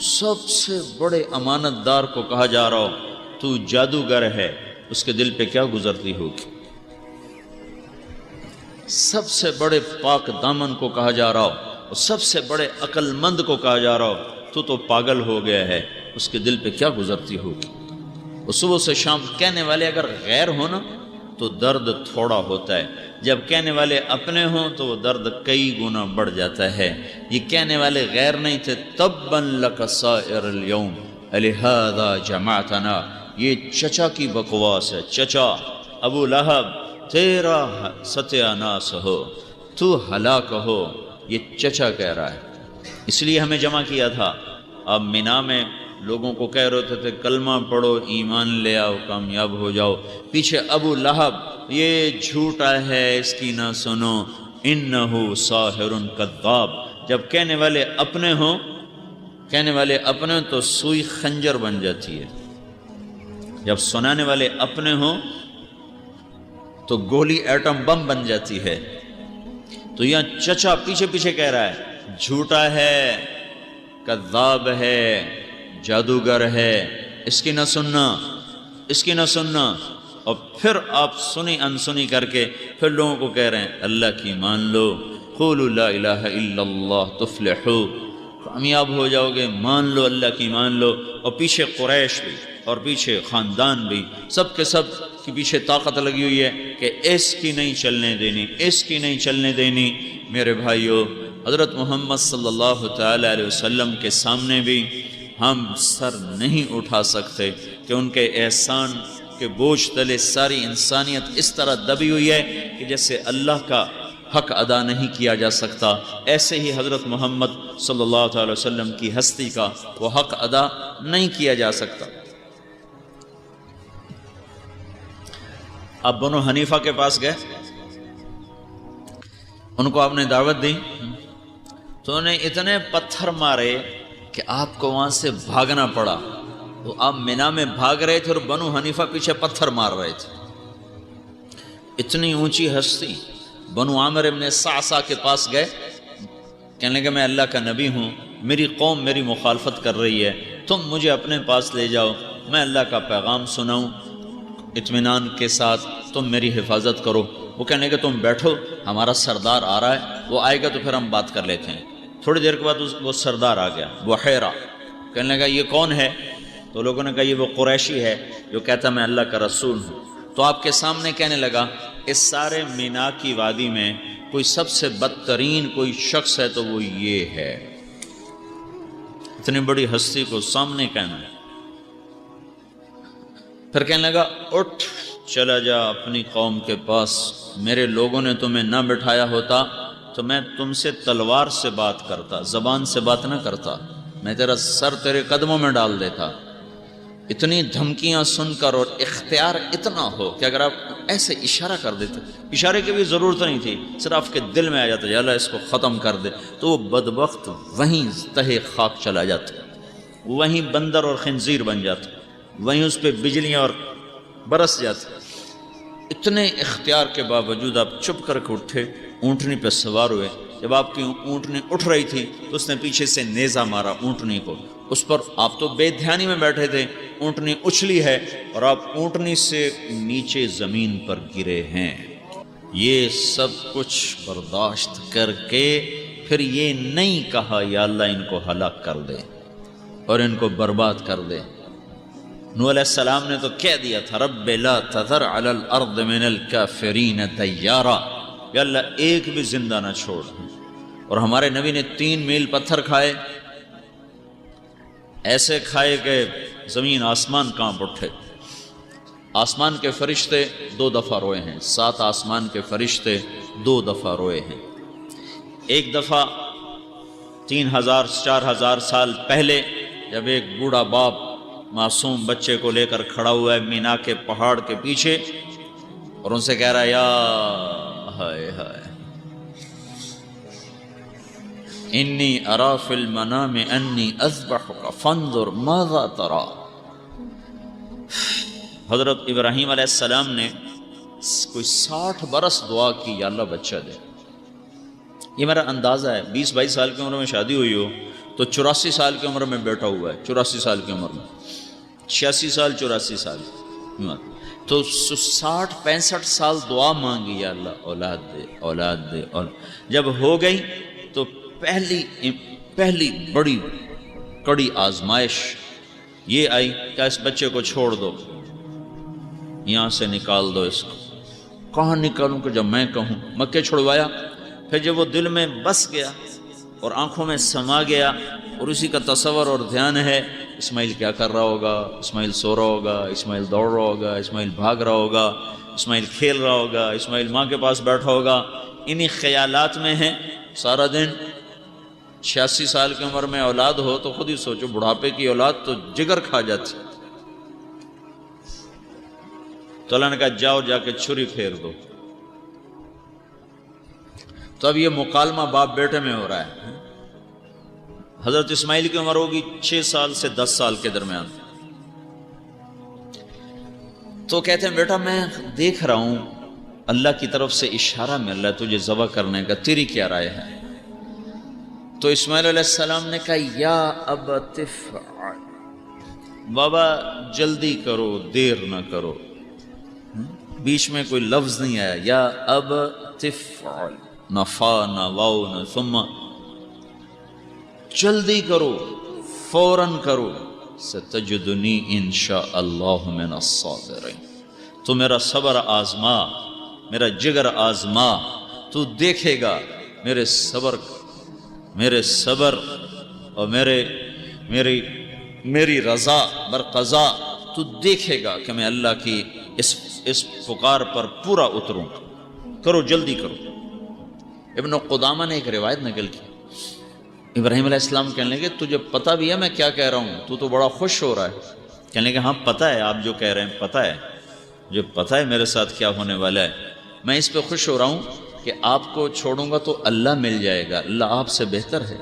سب سے بڑے امانت دار کو کہا جا رہا ہو تو جادوگر ہے، اس کے دل پہ کیا گزرتی ہوگی؟ سب سے بڑے پاک دامن کو کہا جا رہا ہو اور سب سے بڑے عقل مند کو کہا جا رہا ہو تو پاگل ہو گیا ہے، اس کے دل پہ کیا گزرتی ہوگی؟ اور صبح سے شام کہنے والے اگر غیر ہو نا تو درد تھوڑا ہوتا ہے، جب کہنے والے اپنے ہوں تو وہ درد کئی گنا بڑھ جاتا ہے۔ یہ کہنے والے غیر نہیں تھے، تبا لک سائر اليوم لہذا جمعتنا، یہ چچا کی بکواس ہے۔ چچا ابو لہب تیرا ستیہ ناس ہو، تو ہلاک ہو، یہ چچا کہہ رہا ہے، اس لیے ہمیں جمع کیا تھا۔ اب مینا میں لوگوں کو کہہ رہے تھے کلمہ پڑھو، ایمان لے آؤ، کامیاب ہو جاؤ، پیچھے ابو لہب یہ جھوٹا ہے، اس کی نہ سنو، انہ ساحر کذاب۔ جب کہنے والے اپنے ہوں تو سوئی خنجر بن جاتی ہے، جب سنانے والے اپنے ہوں تو گولی ایٹم بم بن جاتی ہے۔ تو یہاں چچا پیچھے پیچھے کہہ رہا ہے جھوٹا ہے، کذاب ہے، جادوگر ہے، اس کی نہ سننا، اس کی نہ سننا۔ اور پھر آپ سنی انسنی کر کے پھر لوگوں کو کہہ رہے ہیں اللہ کی مان لو، قولوا لا الہ الا اللہ تفلحوا، کامیاب ہو جاؤ گے، مان لو اللہ کی مان لو۔ اور پیچھے قریش بھی اور پیچھے خاندان بھی، سب کے سب کے پیچھے طاقت لگی ہوئی ہے کہ اس کی نہیں چلنے دینی، اس کی نہیں چلنے دینی۔ میرے بھائیو، حضرت محمد صلی اللہ تعالی علیہ وسلم کے سامنے بھی ہم سر نہیں اٹھا سکتے کہ ان کے احسان کے بوجھ تلے ساری انسانیت اس طرح دبی ہوئی ہے کہ جیسے اللہ کا حق ادا نہیں کیا جا سکتا، ایسے ہی حضرت محمد صلی اللہ تعالی وسلم کی ہستی کا وہ حق ادا نہیں کیا جا سکتا۔ اب بنو حنیفہ کے پاس گئے، ان کو آپ نے دعوت دی تو انہیں اتنے پتھر مارے کہ آپ کو وہاں سے بھاگنا پڑا۔ تو آپ مینا میں بھاگ رہے تھے اور بنو حنیفہ پیچھے پتھر مار رہے تھے۔ اتنی اونچی ہستی بنو عامر ابن صعصع کے پاس گئے، کہنے لگے میں اللہ کا نبی ہوں، میری قوم میری مخالفت کر رہی ہے، تم مجھے اپنے پاس لے جاؤ، میں اللہ کا پیغام سناؤں اطمینان کے ساتھ، تم میری حفاظت کرو۔ وہ کہنے لگے تم بیٹھو، ہمارا سردار آ رہا ہے، وہ آئے گا تو پھر ہم بات کر لیتے ہیں۔ تھوڑی دیر کے بعد وہ سردار آ گیا، بحیرہ، کہنے لگا یہ کون ہے؟ تو لوگوں نے کہا یہ وہ قریشی ہے جو کہتا میں اللہ کا رسول ہوں۔ تو آپ کے سامنے کہنے لگا اس سارے مینا کی وادی میں کوئی سب سے بدترین کوئی شخص ہے تو وہ یہ ہے۔ اتنی بڑی ہستی کو سامنے کہنا ہے۔ پھر کہنے لگا اٹھ چلا جا اپنی قوم کے پاس، میرے لوگوں نے تمہیں نہ بٹھایا ہوتا تو میں تم سے تلوار سے بات کرتا، زبان سے بات نہ کرتا، میں تیرا سر تیرے قدموں میں ڈال دیتا۔ اتنی دھمکیاں سن کر اور اختیار اتنا ہو کہ اگر آپ ایسے اشارہ کر دیتے، اشارے کی بھی ضرورت نہیں تھی، صرف آپ کے دل میں آ جاتا یا اللہ اس کو ختم کر دے، تو وہ بدبخت وہیں تہہ خاک چلا جاتا، وہیں بندر اور خنزیر بن جاتا، وہیں اس پہ بجلیاں اور برس جاتی۔ اتنے اختیار کے باوجود آپ چپ کر کے اٹھے، اونٹنی پہ سوار ہوئے۔ جب آپ کی اونٹنی اٹھ رہی تھی تو اس نے پیچھے سے نیزہ مارا اونٹنی کو، اس پر آپ تو بے دھیانی میں بیٹھے تھے، اونٹنی اچھلی ہے اور آپ اونٹنی سے نیچے زمین پر گرے ہیں۔ یہ سب کچھ برداشت کر کے پھر یہ نہیں کہا یا اللہ ان کو ہلاک کر دے اور ان کو برباد کر دے۔ نوح علیہ السلام نے تو کہہ دیا تھا رب لا تذر علی الارض من الکافرین دیارا، یا اللہ ایک بھی زندہ نہ چھوڑ. اور ہمارے نبی نے 3 میل پتھر کھائے، ایسے کھائے کہ زمین آسمان کانپ اٹھے. آسمان کے فرشتے 2 دفعہ روئے ہیں، 7 آسمان کے فرشتے 2 دفعہ روئے ہیں. ایک دفعہ 3000-4000 سال پہلے جب ایک بوڑھا باپ معصوم بچے کو لے کر کھڑا ہوا ہے مینا کے پہاڑ کے پیچھے اور ان سے کہہ رہا ہے یا ہائے ہائے انی ارا فی المنام انی اذبحک فانظر ماذا ترى. حضرت ابراہیم علیہ السلام نے کوئی 60 برس دعا کی یا اللہ بچہ دے. یہ میرا اندازہ ہے 20-22 سال کی عمر میں شادی ہوئی ہو تو 84 سال کی عمر میں بیٹا ہوا ہے، 84 سال کی عمر میں 86 سال 84 سال تو 60-65 سال دعا مانگی یا اللہ اولاد دے اولاد دے. اور جب ہو گئی تو پہلی بڑی کڑی آزمائش یہ آئی کہ اس بچے کو چھوڑ دو، یہاں سے نکال دو اس کو. کہاں نکالوں کہ جب میں کہوں. مکے چھڑوایا، پھر جب وہ دل میں بس گیا اور آنکھوں میں سما گیا اور اسی کا تصور اور دھیان ہے اسماعیل کیا کر رہا ہوگا، اسماعیل سو رہا ہوگا، اسماعیل دوڑ رہا ہوگا، اسماعیل بھاگ رہا ہوگا، اسماعیل کھیل رہا ہوگا، اسماعیل ماں کے پاس بیٹھا ہوگا. انہی خیالات میں ہیں سارا دن. 86 سال کی عمر میں اولاد ہو تو خود ہی سوچو، بڑھاپے کی اولاد تو جگر کھا جاتی. تو اللہ نے کہا جاؤ جا کے چھری پھیر دو. تو اب یہ مکالمہ باپ بیٹے میں ہو رہا ہے. حضرت اسماعیل کی عمر ہوگی 6 سال سے 10 سال کے درمیان. تو کہتے ہیں بیٹا میں دیکھ رہا ہوں اللہ کی طرف سے اشارہ میں اللہ تجھے ذبح کرنے کا، تیری کیا رائے ہے؟ تو اسماعیل علیہ السلام نے کہا یا ابت افعل، بابا جلدی کرو دیر نہ کرو. بیچ میں کوئی لفظ نہیں آیا یا ابت افعل، نہ فا نہ واو نہ ثم. جلدی کرو فوراً کرو. ستجدنی انشاء اللہ من الصابرین. تو میرا صبر آزما، میرا جگر آزما، تو دیکھے گا میرے صبر اور میری رضا برقضا. تو دیکھے گا کہ میں اللہ کی اس پکار پر پورا اتروں. کرو جلدی کرو. ابن قدامہ نے ایک روایت نقل کی. ابراہیم علیہ السلام کہنے لگے تجھے پتہ بھی ہے میں کیا کہہ رہا ہوں؟ تو بڑا خوش ہو رہا ہے. کہنے لگے ہاں پتہ ہے آپ جو کہہ رہے ہیں، پتہ ہے مجھے پتہ ہے میرے ساتھ کیا ہونے والا ہے. میں اس پہ خوش ہو رہا ہوں کہ آپ کو چھوڑوں گا تو اللہ مل جائے گا، اللہ آپ سے بہتر ہے.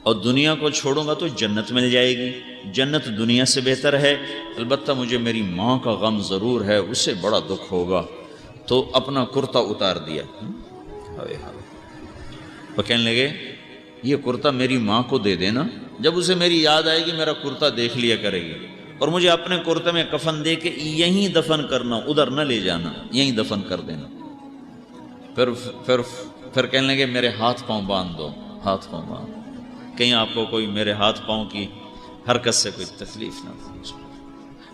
اور دنیا کو چھوڑوں گا تو جنت مل جائے گی، جنت دنیا سے بہتر ہے. البتہ مجھے میری ماں کا غم ضرور ہے، اسے بڑا دکھ ہوگا. تو اپنا کرتا اتار دیا. وہ کہنے لگے یہ کرتا میری ماں کو دے دینا، جب اسے میری یاد آئے گی میرا کرتا دیکھ لیا کرے گی. اور مجھے اپنے کرتے میں کفن دے کے یہیں دفن کرنا، ادھر نہ لے جانا، یہیں دفن کر دینا. پھر کہنے لگے میرے ہاتھ پاؤں باندھ دو، ہاتھ پاؤں باندھ، کہیں آپ کو کوئی میرے ہاتھ پاؤں کی حرکت سے کوئی تکلیف نہ ہو.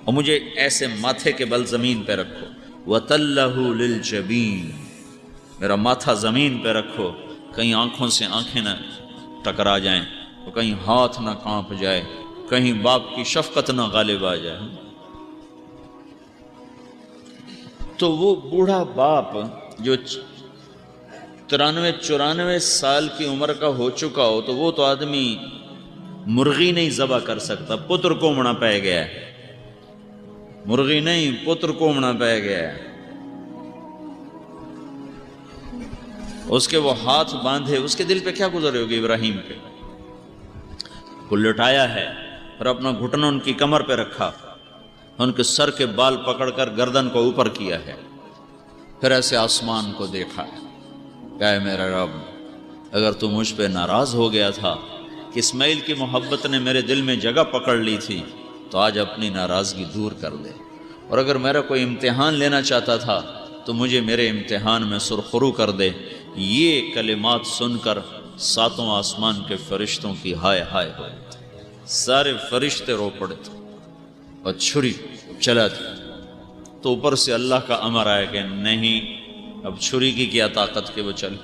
اور مجھے ایسے ماتھے کے بل زمین پہ رکھو. وَتَلَّهُ لِلْجَبِينِ، میرا ماتھا زمین پہ رکھو، کہیں آنکھوں سے آنکھیں نہ ٹکرا جائیں، اور کہیں ہاتھ نہ کانپ جائے، کہیں باپ کی شفقت نہ غالب آ جائے. تو وہ بوڑھا باپ جو 93-94 سال کی عمر کا ہو چکا ہو تو وہ تو آدمی مرغی نہیں ذبح کر سکتا، پتر کومڑا پہ گیا ہے. مرغی نہیں پتر کومڑا پہ گیا ہے. اس کے وہ ہاتھ باندھے، اس کے دل پہ کیا گزرے ہوگی ابراہیم پہ. کو لٹایا ہے اور اپنا گھٹنا ان کی کمر پہ رکھا، ان کے سر کے بال پکڑ کر گردن کو اوپر کیا ہے. پھر ایسے آسمان کو دیکھا ہے کہ اے میرا رب، اگر تو مجھ پہ ناراض ہو گیا تھا کہ اسماعیل کی محبت نے میرے دل میں جگہ پکڑ لی تھی تو آج اپنی ناراضگی دور کر دے. اور اگر میرا کوئی امتحان لینا چاہتا تھا تو مجھے میرے امتحان میں سرخرو کر دے. یہ کلمات سن کر 7 آسمان کے فرشتوں کی ہائے ہائے ہوئے. سارے فرشتے رو پڑے تھے اور چھری چلا تھی. تو اوپر سے اللہ کا امر آیا کہ نہیں، اب چھری کی کیا طاقت کہ وہ چل۔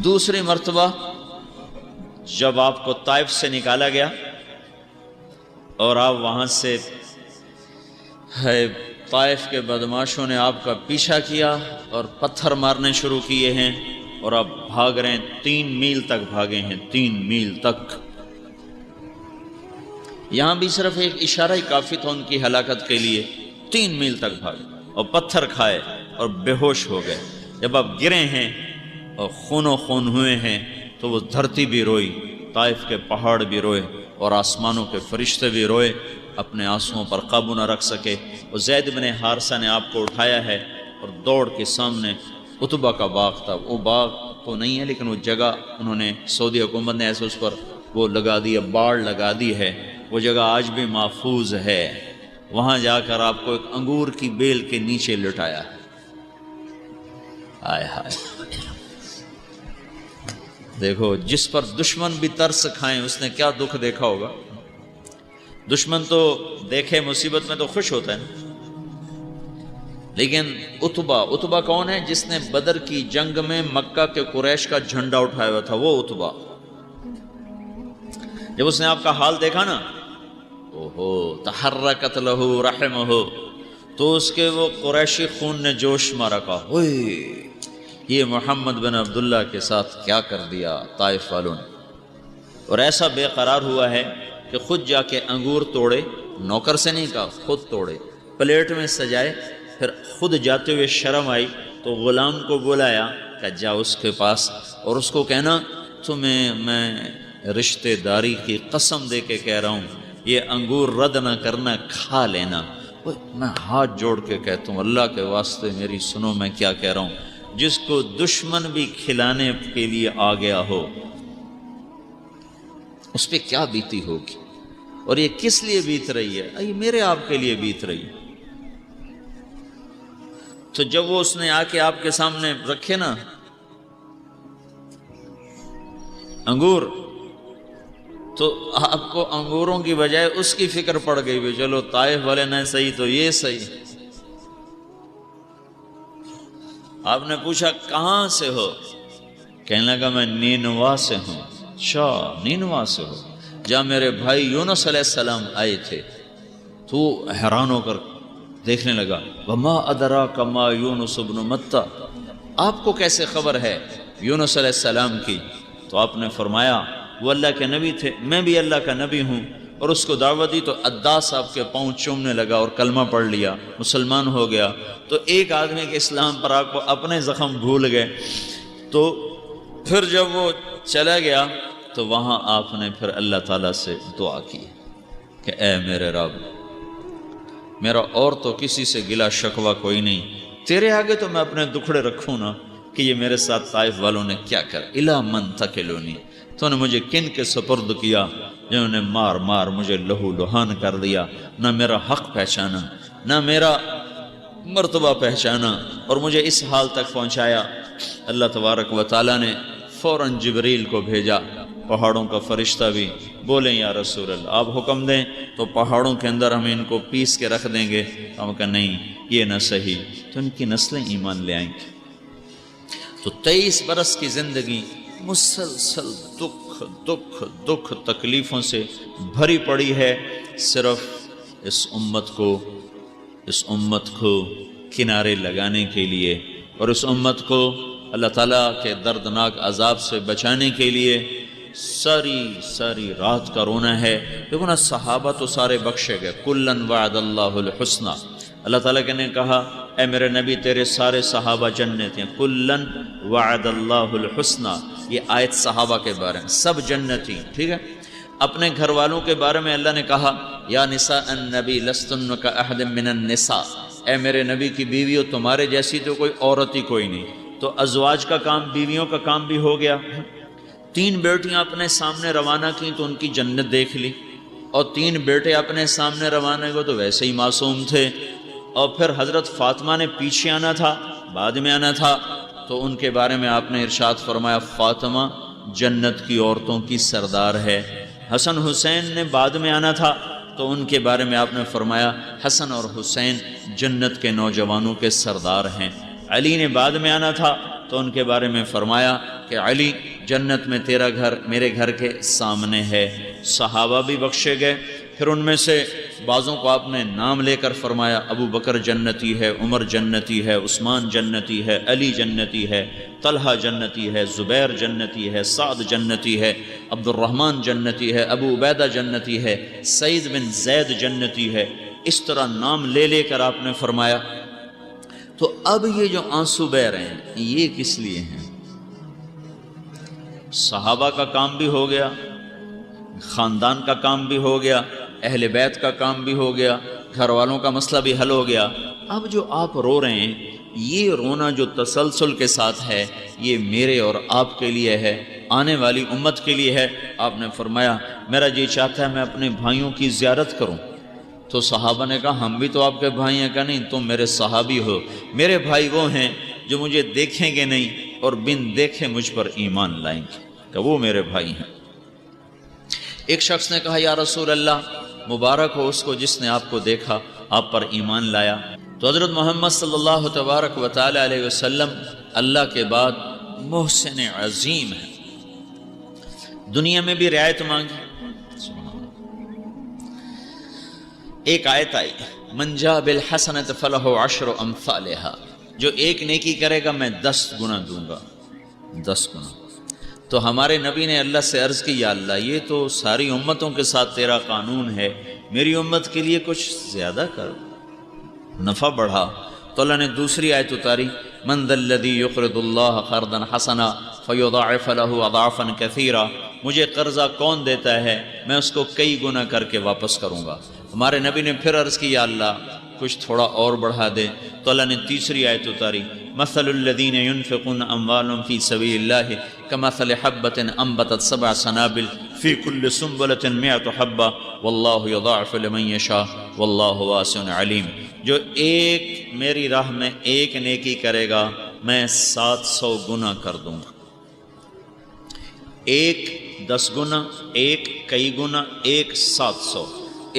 دوسری مرتبہ جب آپ کو طائف سے نکالا گیا اور آپ وہاں سے طائف کے بدماشوں نے آپ کا پیچھا کیا اور پتھر مارنے شروع کیے ہیں اور آپ بھاگ رہے ہیں، 3 میل تک بھاگے ہیں، 3 میل تک۔ یہاں بھی صرف ایک اشارہ ہی کافی تھا ان کی ہلاکت کے لیے، 3 میل تک بھاگے اور پتھر کھائے اور بے ہوش ہو گئے۔ جب آپ گرے ہیں اور خون و خون ہوئے ہیں تو وہ دھرتی بھی روئی، طائف کے پہاڑ بھی روئے اور آسمانوں کے فرشتے بھی روئے، اپنے آنسوؤں پر قابو نہ رکھ سکے۔ اور زید بن حارثہ نے آپ کو اٹھایا ہے اور دوڑ کے سامنے عتبہ کا باغ تھا، وہ باغ تو نہیں ہے لیکن وہ جگہ انہوں نے سعودی حکومت نے ایسے اس پر وہ لگا دی، باڑ لگا دی ہے، وہ جگہ آج بھی محفوظ ہے۔ وہاں جا کر آپ کو ایک انگور کی بیل کے نیچے لٹایا ہے۔ آئے ہائے، دیکھو جس پر دشمن بھی ترس کھائیں اس نے کیا دکھ دیکھا ہوگا۔ دشمن تو دیکھے مصیبت میں تو خوش ہوتا ہے، لیکن عتبہ کون ہے؟ جس نے بدر کی جنگ میں مکہ کے قریش کا جھنڈا اٹھایا ہوا تھا، وہ عتبہ۔ جب اس نے آپ کا حال دیکھا نا، اوہو تحرکت لہ رحمہ، تو اس کے وہ قریشی خون نے جوش مارا، کہا ہوئے یہ محمد بن عبداللہ کے ساتھ کیا کر دیا طائف والوں نے۔ اور ایسا بے قرار ہوا ہے کہ خود جا کے انگور توڑے، نوکر سے نہیں کہا، خود توڑے، پلیٹ میں سجائے، پھر خود جاتے ہوئے شرم آئی تو غلام کو بلایا کہ جا اس کے پاس اور اس کو کہنا تمہیں میں رشتہ داری کی قسم دے کے کہہ رہا ہوں، یہ انگور رد نہ کرنا، کھا لینا۔ میں ہاتھ جوڑ کے کہتا ہوں اللہ کے واسطے میری سنو میں کیا کہہ رہا ہوں، جس کو دشمن بھی کھلانے کے لیے آ گیا ہو اس پہ کیا بیتی ہوگی، اور یہ کس لیے بیت رہی ہے؟ یہ میرے آپ کے لیے بیت رہی ہے۔ تو جب وہ اس نے آ کے آپ کے سامنے رکھے نا انگور، تو آپ کو انگوروں کی بجائے اس کی فکر پڑ گئی بھی، چلو طائف والے نہ صحیح تو یہ صحیح۔ آپ نے پوچھا کہاں سے ہو؟ کہنے لگا میں نینوا سے ہوں۔ اچھا نینوا سے ہو، جہاں میرے بھائی یونس علیہ السلام آئے تھے۔ تو حیران ہو کر دیکھنے لگا، وما ادراک ما یونس بن متى، آپ کو کیسے خبر ہے یونس علیہ السلام کی؟ تو آپ نے فرمایا وہ اللہ کے نبی تھے، میں بھی اللہ کا نبی ہوں۔ اور اس کو دعوت دی تو عداس آپ کے پاؤں چومنے لگا اور کلمہ پڑھ لیا، مسلمان ہو گیا۔ تو ایک آدمی کے اسلام پر آپ کو اپنے زخم بھول گئے۔ تو پھر جب وہ چلا گیا تو وہاں آپ نے پھر اللہ تعالیٰ سے دعا کی کہ اے میرے رب، میرا اور تو کسی سے گلا شکوہ کوئی نہیں، تیرے آگے تو میں اپنے دکھڑے رکھوں نا کہ یہ میرے ساتھ طائف والوں نے کیا کر، الا من تکلونی، تو نے مجھے کن کے سپرد کیا جنہوں نے مار مار مجھے لہو لہان کر دیا، نہ میرا حق پہچانا، نہ میرا مرتبہ پہچانا، اور مجھے اس حال تک پہنچایا۔ اللہ تبارک و تعالیٰ نے فوراً جبریل کو بھیجا، پہاڑوں کا فرشتہ بھی، بولیں یا رسول اللہ آپ حکم دیں تو پہاڑوں کے اندر ہم ان کو پیس کے رکھ دیں گے۔ ہم کہا نہیں یہ نہ صحیح، تو ان کی نسلیں ایمان لے آئیں گی۔ تو 23 برس کی زندگی مسلسل دکھ دکھ دکھ تکلیفوں سے بھری پڑی ہے، صرف اس امت کو کنارے لگانے کے لیے، اور اس امت کو اللہ تعالیٰ کے دردناک عذاب سے بچانے کے لیے ساری رات کا رونا ہے۔ دیکھو نا صحابہ تو سارے بخشے گئے، کلن وعد اللہ الحسنہ، اللہ تعالیٰ نے کہا اے میرے نبی تیرے سارے صحابہ جنت ہیں، کلن وعد اللہ الحسنہ، یہ آیت صحابہ کے بارے میں، سب جنتی، ٹھیک ہے۔ اپنے گھر والوں کے بارے میں اللہ نے کہا یا نساء النبی لستن کاحد من النساء، اے میرے نبی کی بیویوں تمہارے جیسی تو کوئی عورت ہی کوئی نہیں۔ تو ازواج کا کام، بیویوں کا کام بھی ہو گیا۔ 3 بیٹیاں اپنے سامنے روانہ کی تو ان کی جنت دیکھ لی، اور 3 بیٹے اپنے سامنے روانہ کو تو ویسے ہی معصوم تھے۔ اور پھر حضرت فاطمہ نے پیچھے آنا تھا، بعد میں آنا تھا، تو ان کے بارے میں آپ نے ارشاد فرمایا فاطمہ جنت کی عورتوں کی سردار ہے۔ حسن حسین نے بعد میں آنا تھا، تو ان کے بارے میں آپ نے فرمایا حسن اور حسین جنت کے نوجوانوں کے سردار ہیں۔ علی نے بعد میں آنا تھا تو ان کے بارے میں فرمایا کہ علی جنت میں تیرا گھر میرے گھر کے سامنے ہے۔ صحابہ بھی بخشے گئے۔ پھر ان میں سے بعضوں کو آپ نے نام لے کر فرمایا ابو بکر جنتی ہے، عمر جنتی ہے، عثمان جنتی ہے، علی جنتی ہے، طلحہ جنتی ہے، زبیر جنتی ہے، سعد جنتی ہے، عبد الرحمن جنتی ہے، ابو عبیدہ جنتی ہے، سعید بن زید جنتی ہے۔ اس طرح نام لے لے کر آپ نے فرمایا۔ تو اب یہ جو آنسو بہ رہے ہیں یہ کس لیے ہیں؟ صحابہ کا کام بھی ہو گیا، خاندان کا کام بھی ہو گیا، اہل بیت کا کام بھی ہو گیا، گھر والوں کا مسئلہ بھی حل ہو گیا۔ اب جو آپ رو رہے ہیں یہ رونا جو تسلسل کے ساتھ ہے یہ میرے اور آپ کے لیے ہے، آنے والی امت کے لیے ہے۔ آپ نے فرمایا میرا جی چاہتا ہے میں اپنے بھائیوں کی زیارت کروں۔ تو صحابہ نے کہا ہم بھی تو آپ کے بھائی ہیں۔ کہ نہیں، تم میرے صحابی ہو، میرے بھائی وہ ہیں جو مجھے دیکھیں گے نہیں اور بن دیکھے مجھ پر ایمان لائیں گے، کہ وہ میرے بھائی ہیں۔ ایک شخص نے کہا یا رسول اللہ مبارک ہو اس کو جس نے آپ کو دیکھا آپ پر ایمان لایا۔ تو حضرت محمد صلی اللہ تبارک و تعالی علیہ وسلم اللہ کے بعد محسن عظیم ہے، دنیا میں بھی رعایت مانگی۔ ایک آیت آئی من جاء بالحسنۃ فلہ عشر امثالھا، جو ایک نیکی کرے گا میں 10 گنا دوں گا، 10 گنا۔ تو ہمارے نبی نے اللہ سے عرض کی یا اللہ یہ تو ساری امتوں کے ساتھ تیرا قانون ہے، میری امت کے لیے کچھ زیادہ کر، نفع بڑھا۔ تو اللہ نے دوسری آیت اتاری من ذا الذی یقرض اللہ قرضا حسنا فیضاعف له اضعافا کثیرا، مجھے قرضہ کون دیتا ہے میں اس کو کئی گنا کر کے واپس کروں گا۔ ہمارے نبی نے پھر عرض کی یا اللہ کچھ تھوڑا اور بڑھا دے۔ تو اللہ نے تیسری آیت اتاری مثل الذین ينفقون اموالهم فی سبیل اللہ کمثل حبۃ انبتت 7 سنابل فی کل سنبلۃ 100 حبۃ واللہ یضاعف لمن یشاء واللہ واسع علیم، جو ایک میری راہ میں ایک نیکی کرے گا میں 700 گنا کر دوں گا۔ ایک 10 گنا، ایک کئی گنا، ایک 700،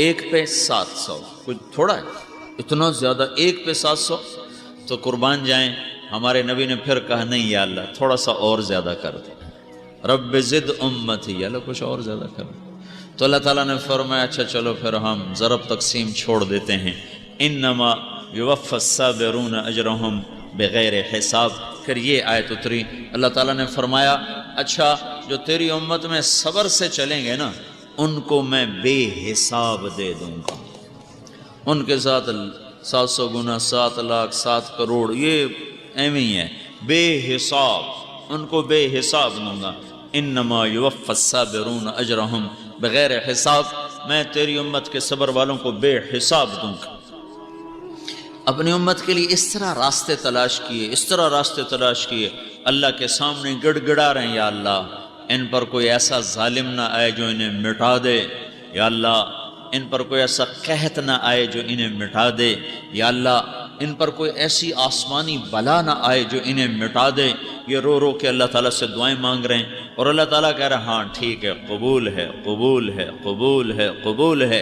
ایک پہ 700، کچھ تھوڑا ہے اتنا زیادہ، ایک پہ 700۔ تو قربان جائیں ہمارے نبی نے پھر کہا نہیں یا اللہ تھوڑا سا اور زیادہ کر دے، رب زد امتی، یا اللہ کچھ اور زیادہ کر دے۔ تو اللہ تعالیٰ نے فرمایا اچھا چلو پھر ہم ضرب تقسیم چھوڑ دیتے ہیں، انما یوفی الصابرون اجرہم بغیر حساب۔ پھر یہ آیت اتری، اللہ تعالیٰ نے فرمایا اچھا جو تیری امت میں صبر سے چلیں گے نا ان کو میں بے حساب دے دوں گا، ان کے ساتھ 700 گنا، 7 لاکھ، 7 کروڑ، یہ ایویں ہی ہے، بے حساب، ان کو بے حساب دوں گا۔ انما یوفی الصابرون اجرہم بغیر حساب، میں تیری امت کے صبر والوں کو بے حساب دوں گا۔ اپنی امت کے لیے اس طرح راستے تلاش کیے، اس طرح راستے تلاش کیے، اللہ کے سامنے گڑ گڑا رہے ہیں یا اللہ ان پر کوئی ایسا ظالم نہ آئے جو انہیں مٹا دے، یا اللہ ان پر کوئی ایسا قحط نہ آئے جو انہیں مٹا دے، یا اللہ ان پر کوئی ایسی آسمانی بلا نہ آئے جو انہیں مٹا دے۔ یہ رو رو کے اللہ تعالیٰ سے دعائیں مانگ رہے ہیں اور اللہ تعالیٰ کہہ رہا ہاں ٹھیک ہے، قبول ہے، قبول ہے، قبول ہے، قبول ہے۔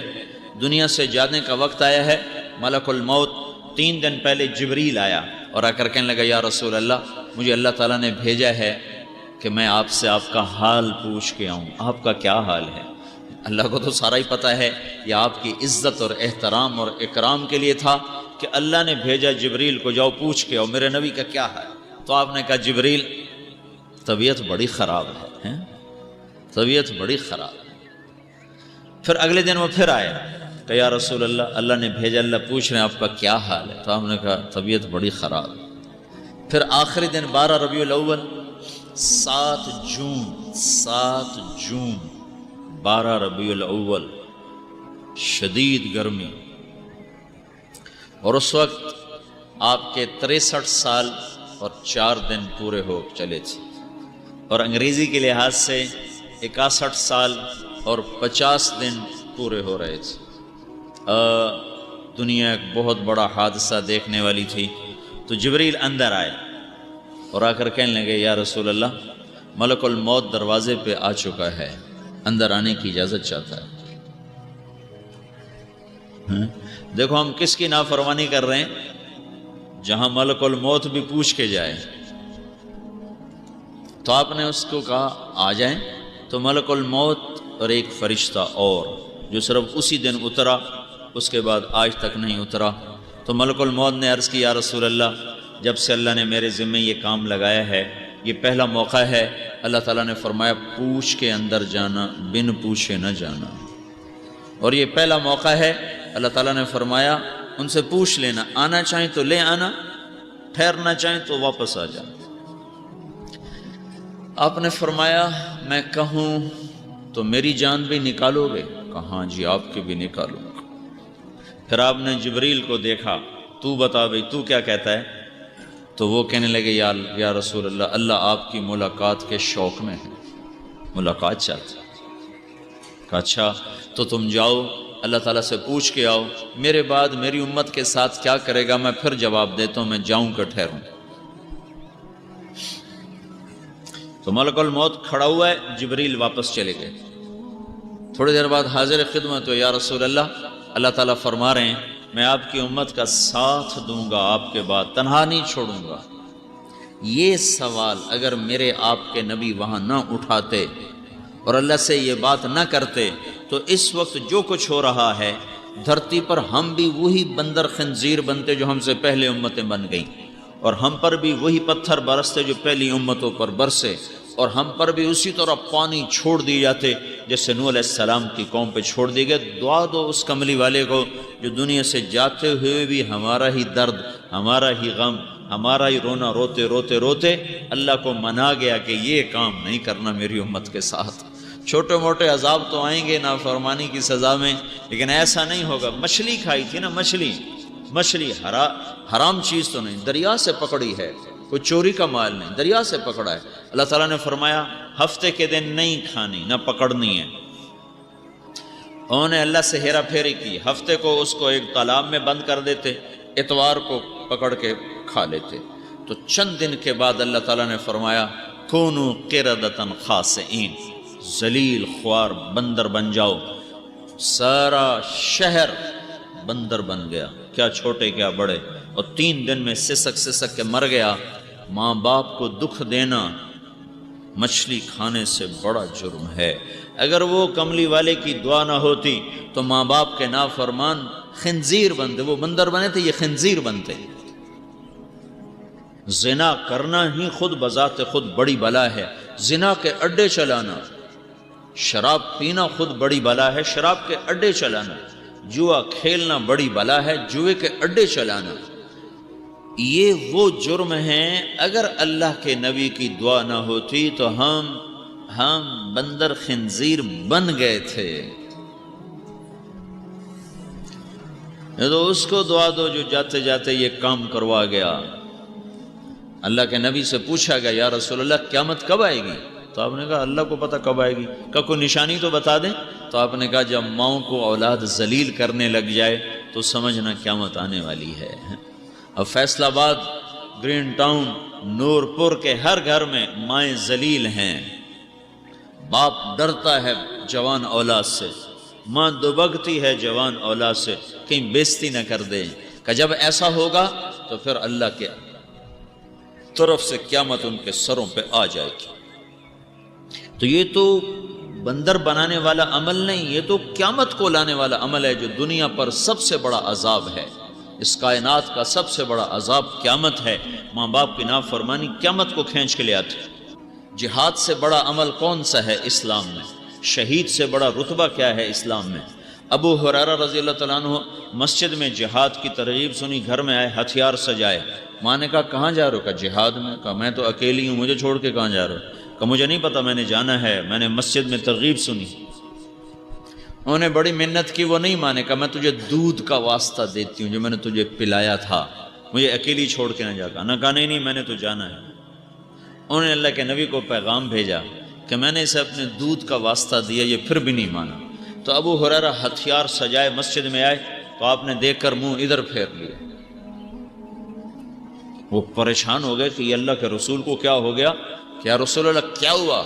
دنیا سے جانے کا وقت آیا ہے، ملک الموت 3 دن پہلے جبریل آیا اور آ کر کہنے لگا یا رسول اللہ مجھے اللہ تعالیٰ نے بھیجا ہے کہ میں آپ سے آپ کا حال پوچھ کے آؤں، آپ کا کیا حال ہے؟ اللہ کو تو سارا ہی پتہ ہے، یہ آپ کی عزت اور احترام اور اکرام کے لیے تھا کہ اللہ نے بھیجا جبریل کو جاؤ پوچھ کے آؤ میرے نبی کا کیا ہے۔ تو آپ نے کہا جبریل طبیعت بڑی خراب ہے، طبیعت بڑی خراب ہے۔ پھر اگلے دن وہ پھر آیا کہ یا رسول اللہ اللہ نے بھیجا، اللہ پوچھ رہے ہیں آپ کا کیا حال ہے؟ تو آپ نے کہا طبیعت بڑی خراب ہے۔ پھر آخری دن 12 ربیع الاول 7 جون 12 ربیع الاول، شدید گرمی، اور اس وقت آپ کے 63 سال اور 4 دن پورے ہو چلے تھے، اور انگریزی کے لحاظ سے 61 سال اور 50 دن پورے ہو رہے تھے۔ دنیا ایک بہت بڑا حادثہ دیکھنے والی تھی۔ تو جبریل اندر آئے اور آ کر کہنے لگے یا رسول اللہ ملک الموت دروازے پہ آ چکا ہے، اندر آنے کی اجازت چاہتا ہے۔ دیکھو ہم کس کی نافرمانی کر رہے ہیں؟ جہاں ملک الموت بھی پوچھ کے جائے تو آپ نے اس کو کہا آ جائیں، تو ملک الموت اور ایک فرشتہ اور جو صرف اسی دن اترا، اس کے بعد آج تک نہیں اترا، تو ملک الموت نے عرض کی یا رسول اللہ، جب سے اللہ نے میرے ذمہ یہ کام لگایا ہے یہ پہلا موقع ہے، اللہ تعالیٰ نے فرمایا پوچھ کے اندر جانا، بن پوچھے نہ جانا، اور یہ پہلا موقع ہے، اللہ تعالیٰ نے فرمایا ان سے پوچھ لینا، آنا چاہیں تو لے آنا، ٹھہرنا چاہیں تو واپس آ جانا۔ آپ نے فرمایا میں کہوں تو میری جان بھی نکالو گے؟ کہا ہاں جی آپ کی بھی نکالوں گا۔ پھر آپ نے جبریل کو دیکھا، تو بتا بھئی تو کیا کہتا ہے؟ تو وہ کہنے لگے یا رسول اللہ، اللہ آپ کی ملاقات کے شوق میں ہے، ملاقات چاہتے ہیں۔ کہا اچھا تو تم جاؤ اللہ تعالیٰ سے پوچھ کے آؤ، میرے بعد میری امت کے ساتھ کیا کرے گا میں پھر جواب دیتا ہوں، میں جاؤں کہ ٹھہروں۔ تو ملک الموت کھڑا ہوا ہے، جبریل واپس چلے گئے۔ تھوڑی دیر بعد حاضر خدمت ہو، یا رسول اللہ، اللہ تعالیٰ فرما رہے ہیں میں آپ کی امت کا ساتھ دوں گا، آپ کے بعد تنہا نہیں چھوڑوں گا۔ یہ سوال اگر میرے آپ کے نبی وہاں نہ اٹھاتے اور اللہ سے یہ بات نہ کرتے تو اس وقت جو کچھ ہو رہا ہے دھرتی پر ہم بھی وہی بندر خنزیر بنتے جو ہم سے پہلے امتیں بن گئیں، اور ہم پر بھی وہی پتھر برستے جو پہلی امتوں پر برسے، اور ہم پر بھی اسی طرح پانی چھوڑ دی جاتے جیسے نوح علیہ السلام کی قوم پہ چھوڑ دی گئے۔ دعا دو اس کملی والے کو جو دنیا سے جاتے ہوئے بھی ہمارا ہی درد، ہمارا ہی غم، ہمارا ہی رونا روتے روتے روتے اللہ کو منا گیا کہ یہ کام نہیں کرنا میری امت کے ساتھ۔ چھوٹے موٹے عذاب تو آئیں گے نافرمانی کی سزا میں، لیکن ایسا نہیں ہوگا۔ مچھلی کھائی تھی نا، مچھلی حرام چیز تو نہیں، دریا سے پکڑی ہے، کوئی چوری کا مال نہیں، دریا سے پکڑا ہے۔ اللہ تعالیٰ نے فرمایا ہفتے کے دن نہیں کھانی، نہ پکڑنی ہے۔ انہوں نے اللہ سے ہیرا پھیری کی، ہفتے کو اس کو ایک تالاب میں بند کر دیتے، اتوار کو پکڑ کے کھا لیتے۔ تو چند دن کے بعد اللہ تعالیٰ نے فرمایا کونوا قردۃ خاسئین، ذلیل خوار بندر بن جاؤ۔ سارا شہر بندر بن گیا، کیا چھوٹے کیا بڑے، اور 3 دن میں سسک کے مر گیا۔ ماں باپ کو دکھ دینا مچھلی کھانے سے بڑا جرم ہے۔ اگر وہ کملی والے کی دعا نہ ہوتی تو ماں باپ کے نافرمان خنزیر بنتے، وہ بندر بنے تھے یہ خنزیر بنتے۔ زنا کرنا ہی خود بذات خود بڑی بلا ہے، زنا کے اڈے چلانا، شراب پینا خود بڑی بلا ہے، شراب کے اڈے چلانا، جوا کھیلنا بڑی بلا ہے، جوئے کے اڈے چلانا، یہ وہ جرم ہیں۔ اگر اللہ کے نبی کی دعا نہ ہوتی تو ہم بندر خنزیر بن گئے تھے۔ تو اس کو دعا دو جو جاتے جاتے یہ کام کروا گیا۔ اللہ کے نبی سے پوچھا گیا یا رسول اللہ قیامت کب آئے گی؟ تو آپ نے کہا اللہ کو پتہ کب آئے گی، کہ کوئی نشانی تو بتا دیں۔ تو آپ نے کہا جب ماؤں کو اولاد ذلیل کرنے لگ جائے تو سمجھنا قیامت آنے والی ہے۔ اب فیصل آباد، گرین ٹاؤن، نور پور کے ہر گھر میں مائیں ذلیل ہیں، باپ ڈرتا ہے جوان اولاد سے، ماں دبگتی ہے جوان اولاد سے کہیں بےزتی نہ کر دیں، کہ جب ایسا ہوگا تو پھر اللہ کے طرف سے قیامت ان کے سروں پہ آ جائے گی۔ تو یہ تو بندر بنانے والا عمل نہیں، یہ تو قیامت کو لانے والا عمل ہے، جو دنیا پر سب سے بڑا عذاب ہے۔ اس کائنات کا سب سے بڑا عذاب قیامت ہے۔ ماں باپ کی نافرمانی قیامت کو کھینچ کے لے آتی۔ جہاد سے بڑا عمل کون سا ہے اسلام میں؟ شہید سے بڑا رتبہ کیا ہے اسلام میں؟ ابو ہریرہ رضی اللہ تعالیٰ عنہ مسجد میں جہاد کی ترغیب سنی، گھر میں آئے ہتھیار سجائے۔ ماں نے کہا کہاں جا رہے ہو؟ کہا جہاد میں۔ کہا میں تو اکیلی ہوں، مجھے چھوڑ کے کہاں جا رہے ہو؟ کہ مجھے نہیں پتا، میں نے جانا ہے، میں نے مسجد میں ترغیب سنی۔ انہوں نے بڑی منت کی، وہ نہیں مانے۔ کہا میں تجھے دودھ کا واسطہ دیتی ہوں جو میں نے تجھے پلایا تھا، مجھے اکیلی چھوڑ کے نہ جا۔ کہا نہیں میں نے تو جانا ہے۔ انہوں نے اللہ کے نبی کو پیغام بھیجا کہ میں نے اسے اپنے دودھ کا واسطہ دیا، یہ پھر بھی نہیں مانا۔ تو ابو ہریرہ ہتھیار سجائے مسجد میں آئے تو آپ نے دیکھ کر منہ ادھر پھیر لیا۔ وہ پریشان ہو گئے کہ یہ اللہ کے رسول کو کیا ہو گیا، کہ یا رسول اللہ کیا ہوا؟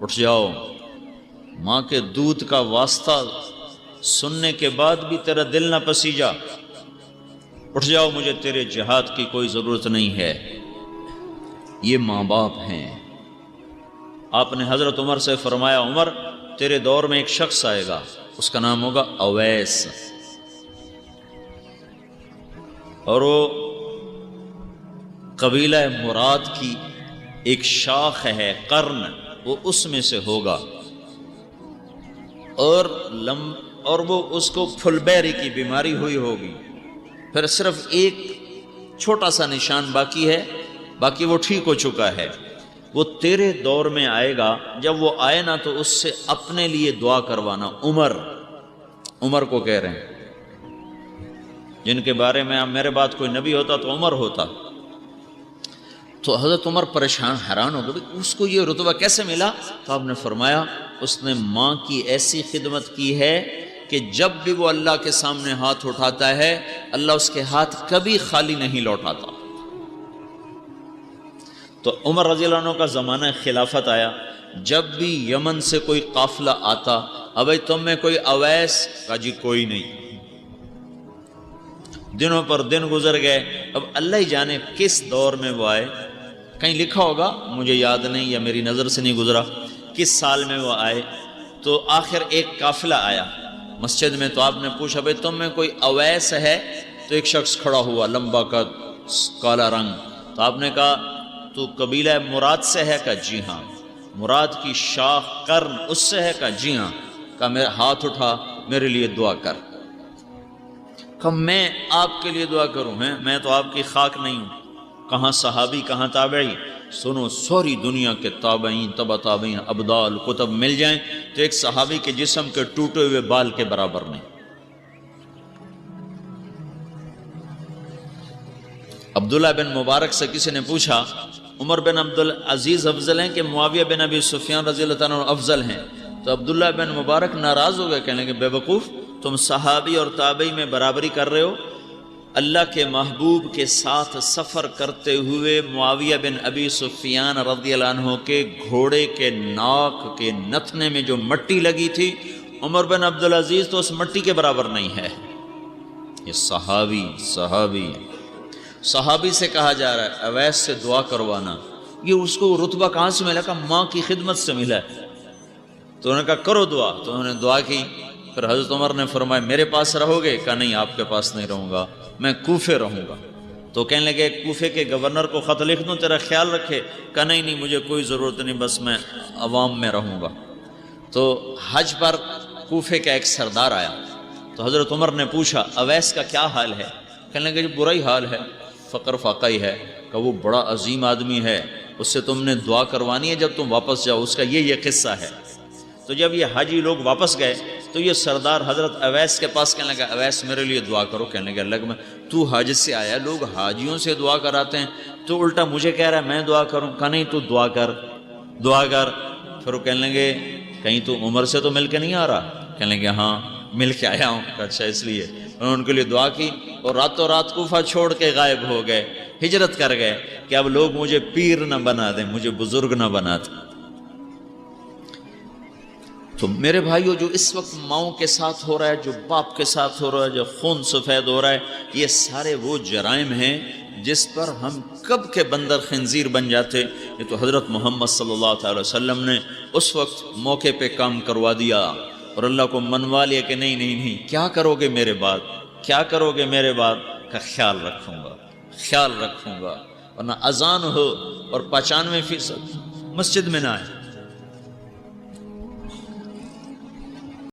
اٹھ جاؤ، ماں کے دودھ کا واسطہ سننے کے بعد بھی تیرا دل نہ پسیجا، اٹھ جاؤ، مجھے تیرے جہاد کی کوئی ضرورت نہیں ہے۔ یہ ماں باپ ہیں۔ آپ نے حضرت عمر سے فرمایا، عمر تیرے دور میں ایک شخص آئے گا، اس کا نام ہوگا اویس، اور وہ قبیلہ مراد کی ایک شاخ ہے، قرن، وہ اس میں سے ہوگا، اور وہ اس کو پھل بیری کی بیماری ہوئی ہوگی، پھر صرف ایک چھوٹا سا نشان باقی ہے، باقی وہ ٹھیک ہو چکا ہے۔ وہ تیرے دور میں آئے گا، جب وہ آئے نا تو اس سے اپنے لیے دعا کروانا۔ عمر کو کہہ رہے ہیں، جن کے بارے میں اب میرے بعد کوئی نبی ہوتا تو عمر ہوتا۔ تو حضرت عمر پریشان حیران ہو گئے، اس کو یہ رتبہ کیسے ملا؟ تو آپ نے فرمایا اس نے ماں کی ایسی خدمت کی ہے کہ جب بھی وہ اللہ کے سامنے ہاتھ اٹھاتا ہے، اللہ اس کے ہاتھ کبھی خالی نہیں لوٹاتا۔ تو عمر رضی اللہ عنہ کا زمانہ خلافت آیا، جب بھی یمن سے کوئی قافلہ آتا، ابھی تم میں کوئی اویس؟ کہا جی کوئی نہیں۔ دنوں پر دن گزر گئے، اب اللہ ہی جانے کس دور میں وہ آئے، کہیں لکھا ہوگا، مجھے یاد نہیں یا میری نظر سے نہیں گزرا کس سال میں وہ آئے۔ تو آخر ایک قافلہ آیا مسجد میں، تو آپ نے پوچھا بھئی تم میں کوئی اویس ہے؟ تو ایک شخص کھڑا ہوا، لمبا قد، کالا رنگ۔ تو آپ نے کہا تو قبیلہ مراد سے ہے؟ کہا جی ہاں۔ مراد کی شاخ قرن اس سے ہے؟ کہا جی ہاں۔ کہا میرا ہاتھ اٹھا، میرے لیے دعا کر۔ کہا میں آپ کے لیے دعا کروں؟ میں تو آپ کی خاک نہیں ہوں، کہاں صحابی کہاں تابعی۔ سنو، سوری دنیا کے تابعین، تبع تابعین، ابدال، کتب مل جائیں تو ایک صحابی کے جسم کے ٹوٹے ہوئے بال کے برابر نہیں۔ عبداللہ بن مبارک سے کسی نے پوچھا، عمر بن عبدالعزیز افضل ہیں کہ معاویہ بن ابی سفیان رضی اللہ عنہ افضل ہیں؟ تو عبداللہ بن مبارک ناراض ہو گئے، کہنے کہ بے وقوف، تم صحابی اور تابعی میں برابری کر رہے ہو؟ اللہ کے محبوب کے ساتھ سفر کرتے ہوئے معاویہ بن ابی سفیان رضی اللہ عنہ کے گھوڑے کے ناک کے نتنے میں جو مٹی لگی تھی، عمر بن عبدالعزیز تو اس مٹی کے برابر نہیں ہے۔ یہ صحابی سے کہا جا رہا ہے اویس سے دعا کروانا، یہ اس کو رتبہ کہاں سے ملا؟ کہ ماں کی خدمت سے ملا ہے۔ تو انہوں نے کہا کرو دعا، تو انہوں نے دعا کی۔ پھر حضرت عمر نے فرمایا میرے پاس رہو گے؟ کہا نہیں، آپ کے پاس نہیں رہوں گا، میں کوفے رہوں گا۔ تو کہنے لگے کوفے کے گورنر کو خط لکھ دوں تیرا خیال رکھے؟ کہا نہیں، مجھے کوئی ضرورت نہیں، بس میں عوام میں رہوں گا۔ تو حج پر کوفے کا ایک سردار آیا، تو حضرت عمر نے پوچھا اویس کا کیا حال ہے؟ کہنے لگے برا ہی حال ہے، فقر فاقہ ہے۔ کہ وہ بڑا عظیم آدمی ہے، اس سے تم نے دعا کروانی ہے جب تم واپس جاؤ، اس کا یہ قصہ ہے۔ تو جب یہ حاجی لوگ واپس گئے تو یہ سردار حضرت اویس کے پاس کہنے لگا اویس میرے لیے دعا کرو۔ کہنے لگا اللہ میں تو حج سے آیا، لوگ حاجیوں سے دعا کراتے ہیں، تو الٹا مجھے کہہ رہا ہے میں دعا کروں؟ کہا نہیں، تو دعا کر۔ پھر وہ کہنے لگے کہیں تو عمر سے تو مل کے نہیں آ رہا؟ کہنے لگے ہاں مل کے آیا ہوں۔ اچھا، اس لیے انہوں نے ان کے لیے دعا کی، اور راتوں رات کوفہ چھوڑ کے غائب ہو گئے، ہجرت کر گئے کہ اب لوگ مجھے پیر نہ بنا دیں، مجھے بزرگ نہ بنا دیں۔ تو میرے بھائیو، جو اس وقت ماؤں کے ساتھ ہو رہا ہے، جو باپ کے ساتھ ہو رہا ہے، جو خون سفید ہو رہا ہے، یہ سارے وہ جرائم ہیں جس پر ہم کب کے بندر خنزیر بن جاتے۔ یہ تو حضرت محمد صلی اللہ علیہ وسلم نے اس وقت موقع پہ کام کروا دیا اور اللہ کو منوا لیا کہ نہیں نہیں نہیں، کیا کرو گے میرے بعد، کیا کرو گے میرے بعد؟ کا خیال رکھوں گا، ورنہ اذان ہو اور 95% مسجد میں نہ آئے۔